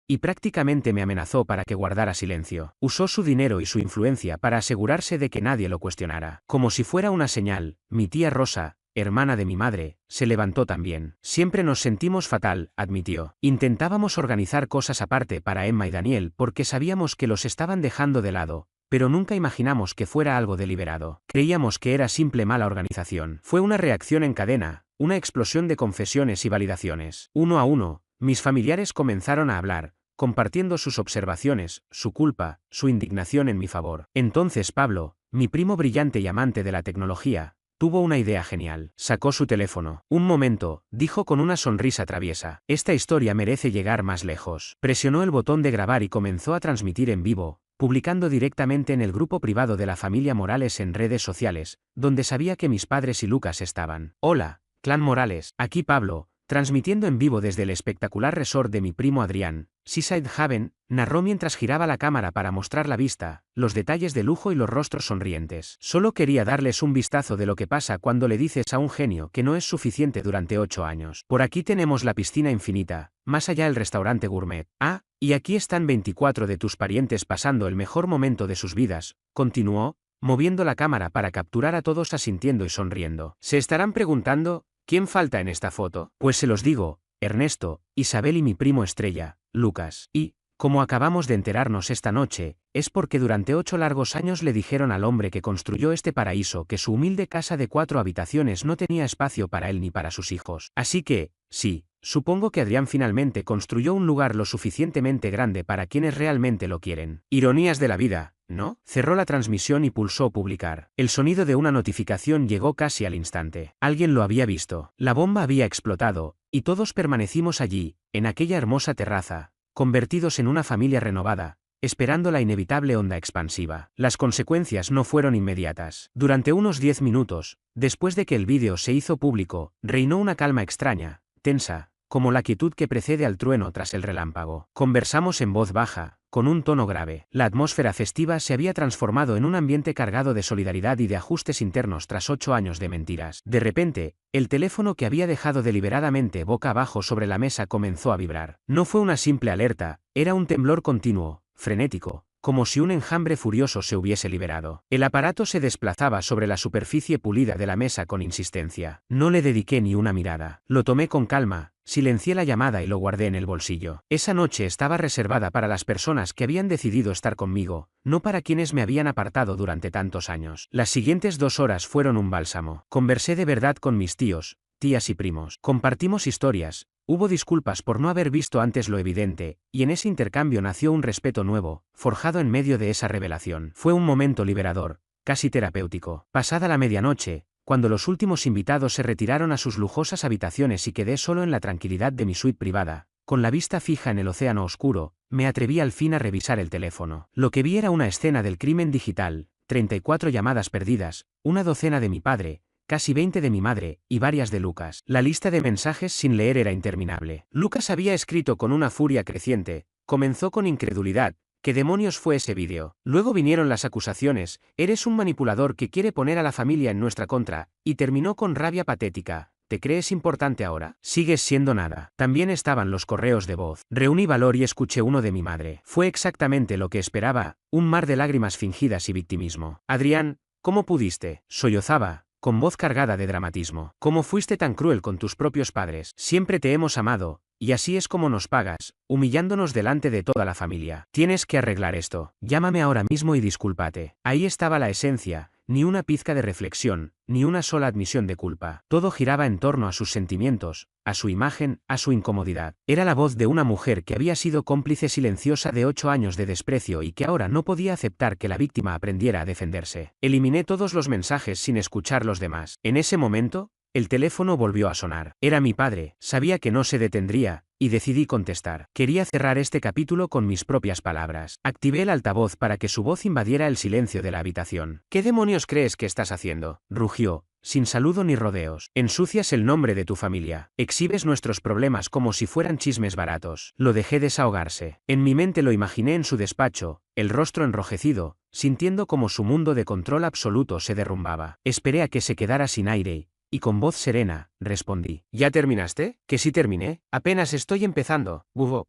y prácticamente me amenazó para que guardara silencio. Usó su dinero y su influencia para asegurarse de que nadie lo cuestionara. Como si fuera una señal, mi tía Rosa, hermana de mi madre, se levantó también. Siempre nos sentimos fatal, admitió. Intentábamos organizar cosas aparte para Emma y Daniel porque sabíamos que los estaban dejando de lado, pero nunca imaginamos que fuera algo deliberado. Creíamos que era simple mala organización. Fue una reacción en cadena, una explosión de confesiones y validaciones. Uno a uno, mis familiares comenzaron a hablar, compartiendo sus observaciones, su culpa, su indignación en mi favor. Entonces Pablo, mi primo brillante y amante de la tecnología, tuvo una idea genial. Sacó su teléfono. Un momento, dijo con una sonrisa traviesa. Esta historia merece llegar más lejos. Presionó el botón de grabar y comenzó a transmitir en vivo, publicando directamente en el grupo privado de la familia Morales en redes sociales, donde sabía que mis padres y Lucas estaban. Hola, clan Morales, aquí Pablo, transmitiendo en vivo desde el espectacular resort de mi primo Adrián, Seaside Haven, narró mientras giraba la cámara para mostrar la vista, los detalles de lujo y los rostros sonrientes. Solo quería darles un vistazo de lo que pasa cuando le dices a un genio que no es suficiente durante 8 años. Por aquí tenemos la piscina infinita, más allá el restaurante gourmet. Ah, y aquí están 24 de tus parientes pasando el mejor momento de sus vidas, continuó, moviendo la cámara para capturar a todos asintiendo y sonriendo. Se estarán preguntando, ¿quién falta en esta foto? Pues se los digo, Ernesto, Isabel y mi primo estrella, Lucas. Y, como acabamos de enterarnos esta noche, es porque durante 8 largos años le dijeron al hombre que construyó este paraíso que su humilde casa de 4 habitaciones no tenía espacio para él ni para sus hijos. Así que, sí, supongo que Adrián finalmente construyó un lugar lo suficientemente grande para quienes realmente lo quieren. Ironías de la vida, ¿no? Cerró la transmisión y pulsó publicar. El sonido de una notificación llegó casi al instante. Alguien lo había visto. La bomba había explotado, y todos permanecimos allí, en aquella hermosa terraza, convertidos en una familia renovada, esperando la inevitable onda expansiva. Las consecuencias no fueron inmediatas. Durante unos 10 minutos, después de que el vídeo se hizo público, reinó una calma extraña, tensa, como la quietud que precede al trueno tras el relámpago. Conversamos en voz baja, con un tono grave. La atmósfera festiva se había transformado en un ambiente cargado de solidaridad y de ajustes internos tras 8 años de mentiras. De repente, el teléfono que había dejado deliberadamente boca abajo sobre la mesa comenzó a vibrar. No fue una simple alerta, era un temblor continuo, frenético, como si un enjambre furioso se hubiese liberado. El aparato se desplazaba sobre la superficie pulida de la mesa con insistencia. No le dediqué ni una mirada. Lo tomé con calma, silencié la llamada y lo guardé en el bolsillo. Esa noche estaba reservada para las personas que habían decidido estar conmigo, no para quienes me habían apartado durante tantos años. Las siguientes 2 horas fueron un bálsamo. Conversé de verdad con mis tíos, tías y primos. Compartimos historias. Hubo disculpas por no haber visto antes lo evidente, y en ese intercambio nació un respeto nuevo, forjado en medio de esa revelación. Fue un momento liberador, casi terapéutico. Pasada la medianoche, cuando los últimos invitados se retiraron a sus lujosas habitaciones y quedé solo en la tranquilidad de mi suite privada, con la vista fija en el océano oscuro, me atreví al fin a revisar el teléfono. Lo que vi era una escena del crimen digital, 34 llamadas perdidas, una docena de mi padre, casi 20 de mi madre, y varias de Lucas. La lista de mensajes sin leer era interminable. Lucas había escrito con una furia creciente, comenzó con incredulidad, ¿qué demonios fue ese vídeo? Luego vinieron las acusaciones, eres un manipulador que quiere poner a la familia en nuestra contra, y terminó con rabia patética. ¿Te crees importante ahora? Sigues siendo nada. También estaban los correos de voz. Reuní valor y escuché uno de mi madre. Fue exactamente lo que esperaba, un mar de lágrimas fingidas y victimismo. Adrián, ¿cómo pudiste? Sollozaba, con voz cargada de dramatismo. ¿Cómo fuiste tan cruel con tus propios padres? Siempre te hemos amado, y así es como nos pagas, humillándonos delante de toda la familia. Tienes que arreglar esto. Llámame ahora mismo y discúlpate. Ahí estaba la esencia, ni una pizca de reflexión, ni una sola admisión de culpa. Todo giraba en torno a sus sentimientos, a su imagen, a su incomodidad. Era la voz de una mujer que había sido cómplice silenciosa de 8 años de desprecio y que ahora no podía aceptar que la víctima aprendiera a defenderse. Eliminé todos los mensajes sin escuchar los demás. En ese momento, el teléfono volvió a sonar. Era mi padre, sabía que no se detendría, y decidí contestar. Quería cerrar este capítulo con mis propias palabras. Activé el altavoz para que su voz invadiera el silencio de la habitación. ¿Qué demonios crees que estás haciendo?, rugió, sin saludo ni rodeos. Ensucias el nombre de tu familia. Exhibes nuestros problemas como si fueran chismes baratos. Lo dejé desahogarse. En mi mente lo imaginé en su despacho, el rostro enrojecido, sintiendo como su mundo de control absoluto se derrumbaba. Esperé a que se quedara sin aire, y con voz serena, respondí. ¿Ya terminaste? Que sí terminé. Apenas estoy empezando, bufó.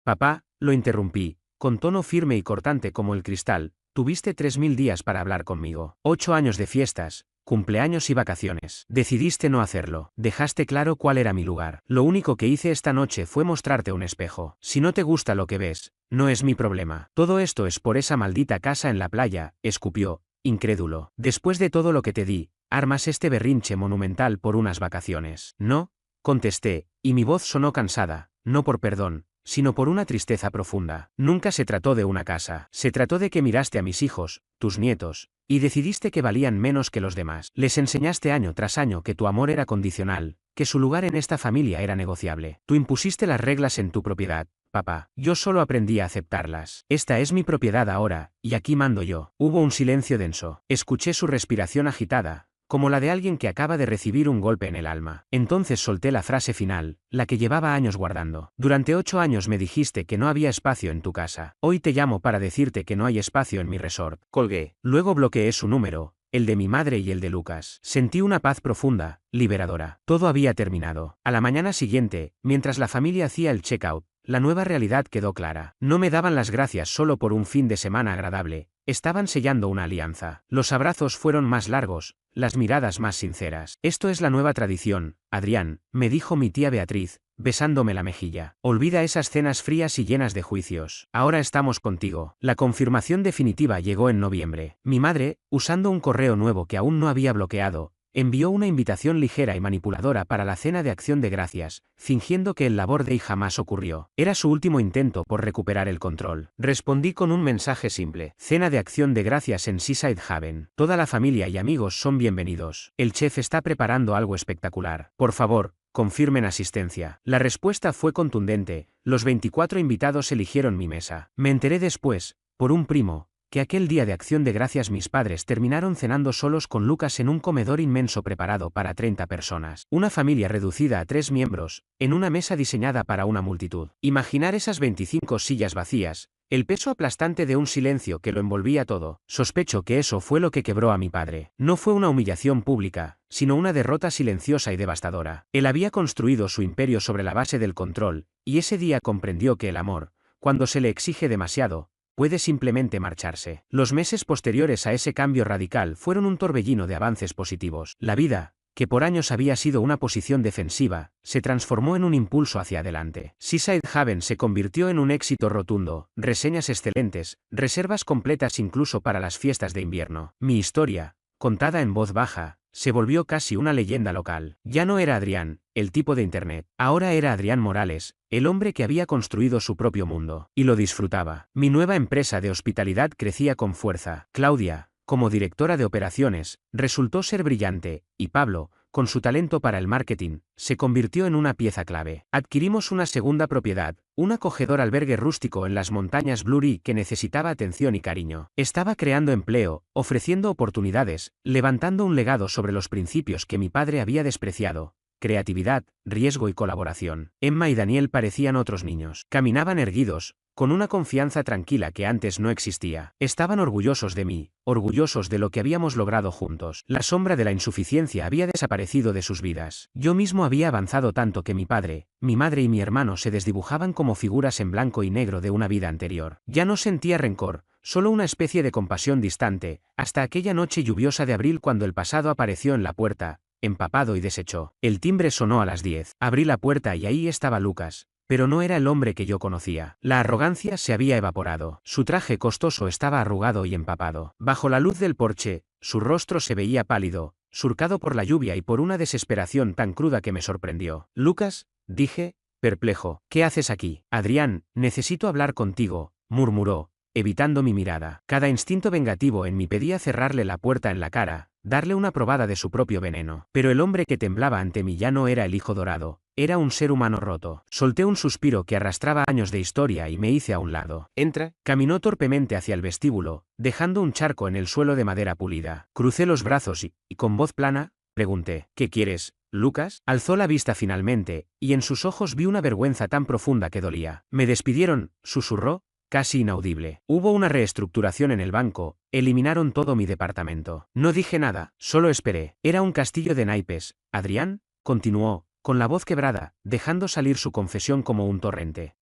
Papá, lo interrumpí, con tono firme y cortante como el cristal, tuviste 3000 días para hablar conmigo. 8 años de fiestas, cumpleaños y vacaciones. Decidiste no hacerlo. Dejaste claro cuál era mi lugar. Lo único que hice esta noche fue mostrarte un espejo. Si no te gusta lo que ves, no es mi problema. Todo esto es por esa maldita casa en la playa, escupió, incrédulo. Después de todo lo que te di, armas este berrinche monumental por unas vacaciones. No, contesté, y mi voz sonó cansada, no por perdón, sino por una tristeza profunda. Nunca se trató de una casa. Se trató de que miraste a mis hijos, tus nietos, y decidiste que valían menos que los demás. Les enseñaste año tras año que tu amor era condicional, que su lugar en esta familia era negociable. Tú impusiste las reglas en tu propiedad, papá. Yo solo aprendí a aceptarlas. Esta es mi propiedad ahora, y aquí mando yo. Hubo un silencio denso. Escuché su respiración agitada, como la de alguien que acaba de recibir un golpe en el alma. Entonces solté la frase final, la que llevaba años guardando. Durante 8 años me dijiste que no había espacio en tu casa. Hoy te llamo para decirte que no hay espacio en mi resort. Colgué. Luego bloqueé su número, el de mi madre y el de Lucas. Sentí una paz profunda, liberadora. Todo había terminado. A la mañana siguiente, mientras la familia hacía el checkout, la nueva realidad quedó clara. No me daban las gracias solo por un fin de semana agradable, estaban sellando una alianza. Los abrazos fueron más largos, las miradas más sinceras. Esto es la nueva tradición, Adrián, me dijo mi tía Beatriz, besándome la mejilla. Olvida esas cenas frías y llenas de juicios. Ahora estamos contigo. La confirmación definitiva llegó en noviembre. Mi madre, usando un correo nuevo que aún no había bloqueado, envió una invitación ligera y manipuladora para la cena de Acción de Gracias, fingiendo que el Labor Day jamás ocurrió. Era su último intento por recuperar el control. Respondí con un mensaje simple. Cena de Acción de Gracias en Seaside Haven. Toda la familia y amigos son bienvenidos. El chef está preparando algo espectacular. Por favor, confirmen asistencia. La respuesta fue contundente. Los 24 invitados eligieron mi mesa. Me enteré después, por un primo, que aquel día de Acción de Gracias mis padres terminaron cenando solos con Lucas en un comedor inmenso preparado para 30 personas. Una familia reducida a 3 miembros, en una mesa diseñada para una multitud. Imaginar esas 25 sillas vacías, el peso aplastante de un silencio que lo envolvía todo. Sospecho que eso fue lo que quebró a mi padre. No fue una humillación pública, sino una derrota silenciosa y devastadora. Él había construido su imperio sobre la base del control, y ese día comprendió que el amor, cuando se le exige demasiado, puede simplemente marcharse. Los meses posteriores a ese cambio radical fueron un torbellino de avances positivos. La vida, que por años había sido una posición defensiva, se transformó en un impulso hacia adelante. Seaside Haven se convirtió en un éxito rotundo, reseñas excelentes, reservas completas incluso para las fiestas de invierno. Mi historia, contada en voz baja, se volvió casi una leyenda local. Ya no era Adrián, el tipo de internet. Ahora era Adrián Morales, el hombre que había construido su propio mundo. Y lo disfrutaba. Mi nueva empresa de hospitalidad crecía con fuerza. Claudia, como directora de operaciones, resultó ser brillante, y Pablo, con su talento para el marketing, se convirtió en una pieza clave. Adquirimos una segunda propiedad, un acogedor albergue rústico en las montañas Blue que necesitaba atención y cariño. Estaba creando empleo, ofreciendo oportunidades, levantando un legado sobre los principios que mi padre había despreciado: creatividad, riesgo y colaboración. Emma y Daniel parecían otros niños. Caminaban erguidos, con una confianza tranquila que antes no existía. Estaban orgullosos de mí, orgullosos de lo que habíamos logrado juntos. La sombra de la insuficiencia había desaparecido de sus vidas. Yo mismo había avanzado tanto que mi padre, mi madre y mi hermano se desdibujaban como figuras en blanco y negro de una vida anterior. Ya no sentía rencor, solo una especie de compasión distante, hasta aquella noche lluviosa de abril cuando el pasado apareció en la puerta, empapado y deshecho. El timbre sonó a las 10. Abrí la puerta y ahí estaba Lucas. Pero no era el hombre que yo conocía. La arrogancia se había evaporado. Su traje costoso estaba arrugado y empapado. Bajo la luz del porche, su rostro se veía pálido, surcado por la lluvia y por una desesperación tan cruda que me sorprendió. Lucas, dije, perplejo, ¿qué haces aquí? Adrián, necesito hablar contigo, murmuró, evitando mi mirada. Cada instinto vengativo en mí pedía cerrarle la puerta en la cara, darle una probada de su propio veneno. Pero el hombre que temblaba ante mí ya no era el hijo dorado, era un ser humano roto. Solté un suspiro que arrastraba años de historia y me hice a un lado. Entra. Caminó torpemente hacia el vestíbulo, dejando un charco en el suelo de madera pulida. Crucé los brazos y con voz plana, pregunté, ¿qué quieres, Lucas? Alzó la vista finalmente, y en sus ojos vi una vergüenza tan profunda que dolía. Me despidieron, susurró, casi inaudible. Hubo una reestructuración en el banco, eliminaron todo mi departamento. No dije nada, solo esperé. Era un castillo de naipes. Adrián, continuó, con la voz quebrada, dejando salir su confesión como un torrente.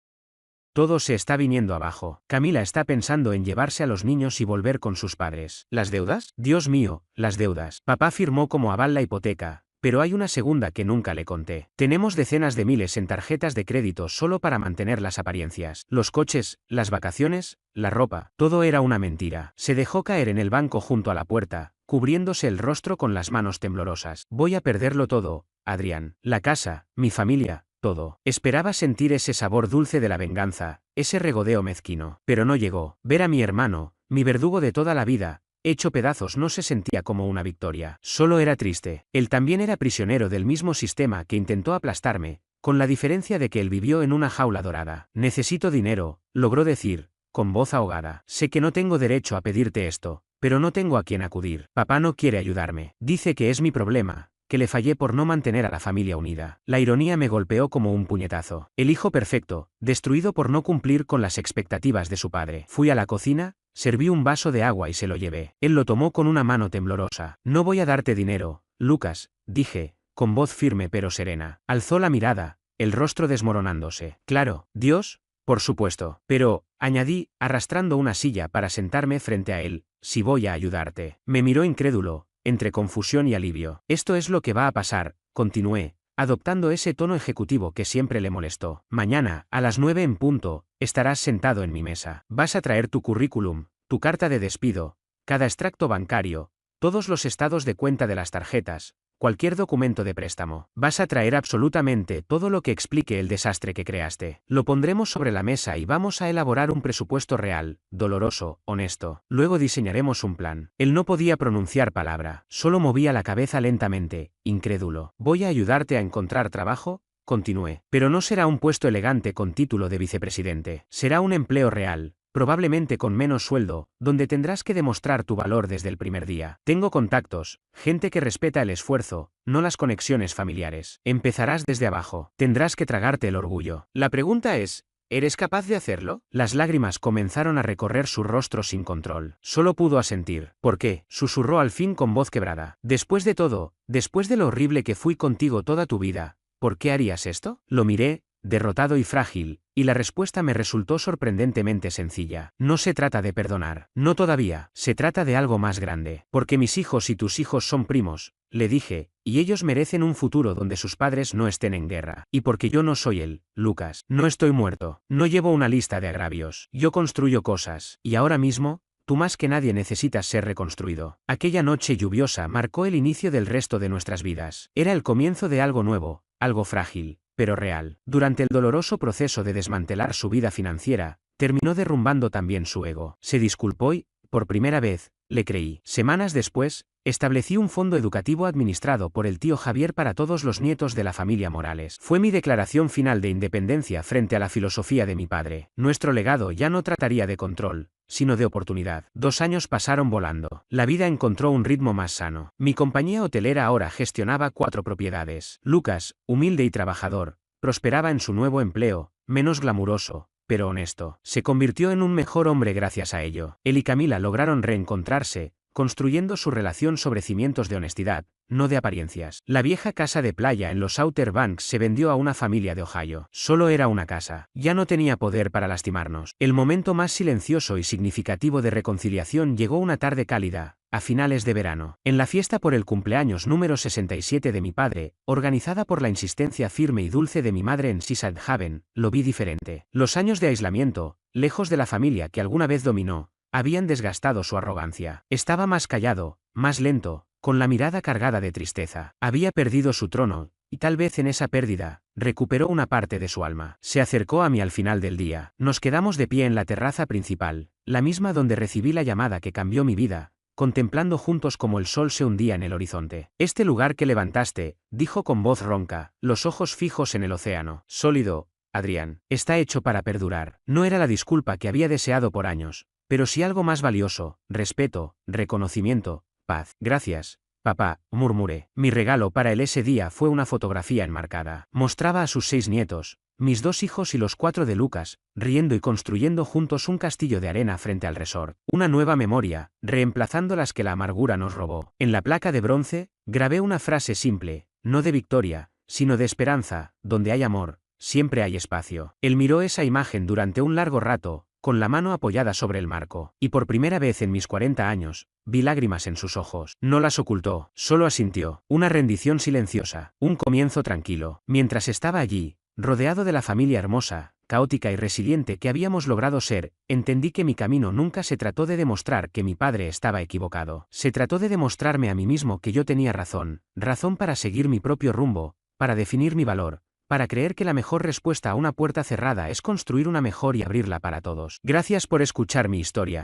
Todo se está viniendo abajo. Camila está pensando en llevarse a los niños y volver con sus padres. ¿Las deudas? Dios mío, las deudas. Papá firmó como aval la hipoteca, pero hay una segunda que nunca le conté. Tenemos decenas de miles en tarjetas de crédito solo para mantener las apariencias. Los coches, las vacaciones, la ropa, todo era una mentira. Se dejó caer en el banco junto a la puerta, cubriéndose el rostro con las manos temblorosas. Voy a perderlo todo, Adrián. La casa, mi familia, todo. Esperaba sentir ese sabor dulce de la venganza, ese regodeo mezquino. Pero no llegó. Ver a mi hermano, mi verdugo de toda la vida, hecho pedazos no se sentía como una victoria. Solo era triste. Él también era prisionero del mismo sistema que intentó aplastarme, con la diferencia de que él vivió en una jaula dorada. Necesito dinero, logró decir, con voz ahogada. Sé que no tengo derecho a pedirte esto, pero no tengo a quién acudir. Papá no quiere ayudarme. Dice que es mi problema, que le fallé por no mantener a la familia unida. La ironía me golpeó como un puñetazo. El hijo perfecto, destruido por no cumplir con las expectativas de su padre. Fui a la cocina, serví un vaso de agua y se lo llevé. Él lo tomó con una mano temblorosa. No voy a darte dinero, Lucas, dije, con voz firme pero serena. Alzó la mirada, el rostro desmoronándose. Claro, Dios, por supuesto. Pero, añadí, arrastrando una silla para sentarme frente a él, si voy a ayudarte. Me miró incrédulo, entre confusión y alivio. Esto es lo que va a pasar, continué, adoptando ese tono ejecutivo que siempre le molestó. Mañana, a las 9 en punto, estarás sentado en mi mesa. Vas a traer tu currículum, tu carta de despido, cada extracto bancario, todos los estados de cuenta de las tarjetas, cualquier documento de préstamo. Vas a traer absolutamente todo lo que explique el desastre que creaste. Lo pondremos sobre la mesa y vamos a elaborar un presupuesto real, doloroso, honesto. Luego diseñaremos un plan. Él no podía pronunciar palabra, solo movía la cabeza lentamente, incrédulo. Voy a ayudarte a encontrar trabajo, continué. Pero no será un puesto elegante con título de vicepresidente. Será un empleo real, probablemente con menos sueldo, donde tendrás que demostrar tu valor desde el primer día. Tengo contactos, gente que respeta el esfuerzo, no las conexiones familiares. Empezarás desde abajo. Tendrás que tragarte el orgullo. La pregunta es, ¿eres capaz de hacerlo? Las lágrimas comenzaron a recorrer su rostro sin control. Solo pudo asentir. ¿Por qué? Susurró al fin con voz quebrada. Después de todo, después de lo horrible que fui contigo toda tu vida, ¿por qué harías esto? Lo miré, derrotado y frágil, y la respuesta me resultó sorprendentemente sencilla. No se trata de perdonar. No todavía. Se trata de algo más grande. Porque mis hijos y tus hijos son primos, le dije, y ellos merecen un futuro donde sus padres no estén en guerra. Y porque yo no soy él, Lucas. No estoy muerto. No llevo una lista de agravios. Yo construyo cosas. Y ahora mismo, tú más que nadie necesitas ser reconstruido. Aquella noche lluviosa marcó el inicio del resto de nuestras vidas. Era el comienzo de algo nuevo, algo frágil, pero real. Durante el doloroso proceso de desmantelar su vida financiera, terminó derrumbando también su ego. Se disculpó y, por primera vez, le creí. Semanas después, establecí un fondo educativo administrado por el tío Javier para todos los nietos de la familia Morales. Fue mi declaración final de independencia frente a la filosofía de mi padre. Nuestro legado ya no trataría de control, sino de oportunidad. 2 años pasaron volando. La vida encontró un ritmo más sano. Mi compañía hotelera ahora gestionaba 4 propiedades. Lucas, humilde y trabajador, prosperaba en su nuevo empleo, menos glamuroso, pero honesto. Se convirtió en un mejor hombre gracias a ello. Él y Camila lograron reencontrarse, construyendo su relación sobre cimientos de honestidad, no de apariencias. La vieja casa de playa en los Outer Banks se vendió a una familia de Ohio. Solo era una casa. Ya no tenía poder para lastimarnos. El momento más silencioso y significativo de reconciliación llegó una tarde cálida, a finales de verano. En la fiesta por el cumpleaños número 67 de mi padre, organizada por la insistencia firme y dulce de mi madre en Seaside Haven, lo vi diferente. Los años de aislamiento, lejos de la familia que alguna vez dominó, habían desgastado su arrogancia. Estaba más callado, más lento, con la mirada cargada de tristeza. Había perdido su trono, y tal vez en esa pérdida, recuperó una parte de su alma. Se acercó a mí al final del día. Nos quedamos de pie en la terraza principal, la misma donde recibí la llamada que cambió mi vida, contemplando juntos como el sol se hundía en el horizonte. Este lugar que levantaste, dijo con voz ronca, los ojos fijos en el océano. Sólido, Adrián. Está hecho para perdurar. No era la disculpa que había deseado por años, pero sí algo más valioso: respeto, reconocimiento, paz. Gracias, papá, murmuré. Mi regalo para él ese día fue una fotografía enmarcada. Mostraba a sus 6 nietos, mis 2 hijos y los 4 de Lucas, riendo y construyendo juntos un castillo de arena frente al resort. Una nueva memoria, reemplazando las que la amargura nos robó. En la placa de bronce, grabé una frase simple, no de victoria, sino de esperanza: donde hay amor, siempre hay espacio. Él miró esa imagen durante un largo rato, con la mano apoyada sobre el marco, y por primera vez en mis 40 años, vi lágrimas en sus ojos. No las ocultó, solo asintió. Una rendición silenciosa, un comienzo tranquilo. Mientras estaba allí, rodeado de la familia hermosa, caótica y resiliente que habíamos logrado ser, entendí que mi camino nunca se trató de demostrar que mi padre estaba equivocado. Se trató de demostrarme a mí mismo que yo tenía razón, razón para seguir mi propio rumbo, para definir mi valor, para creer que la mejor respuesta a una puerta cerrada es construir una mejor y abrirla para todos. Gracias por escuchar mi historia.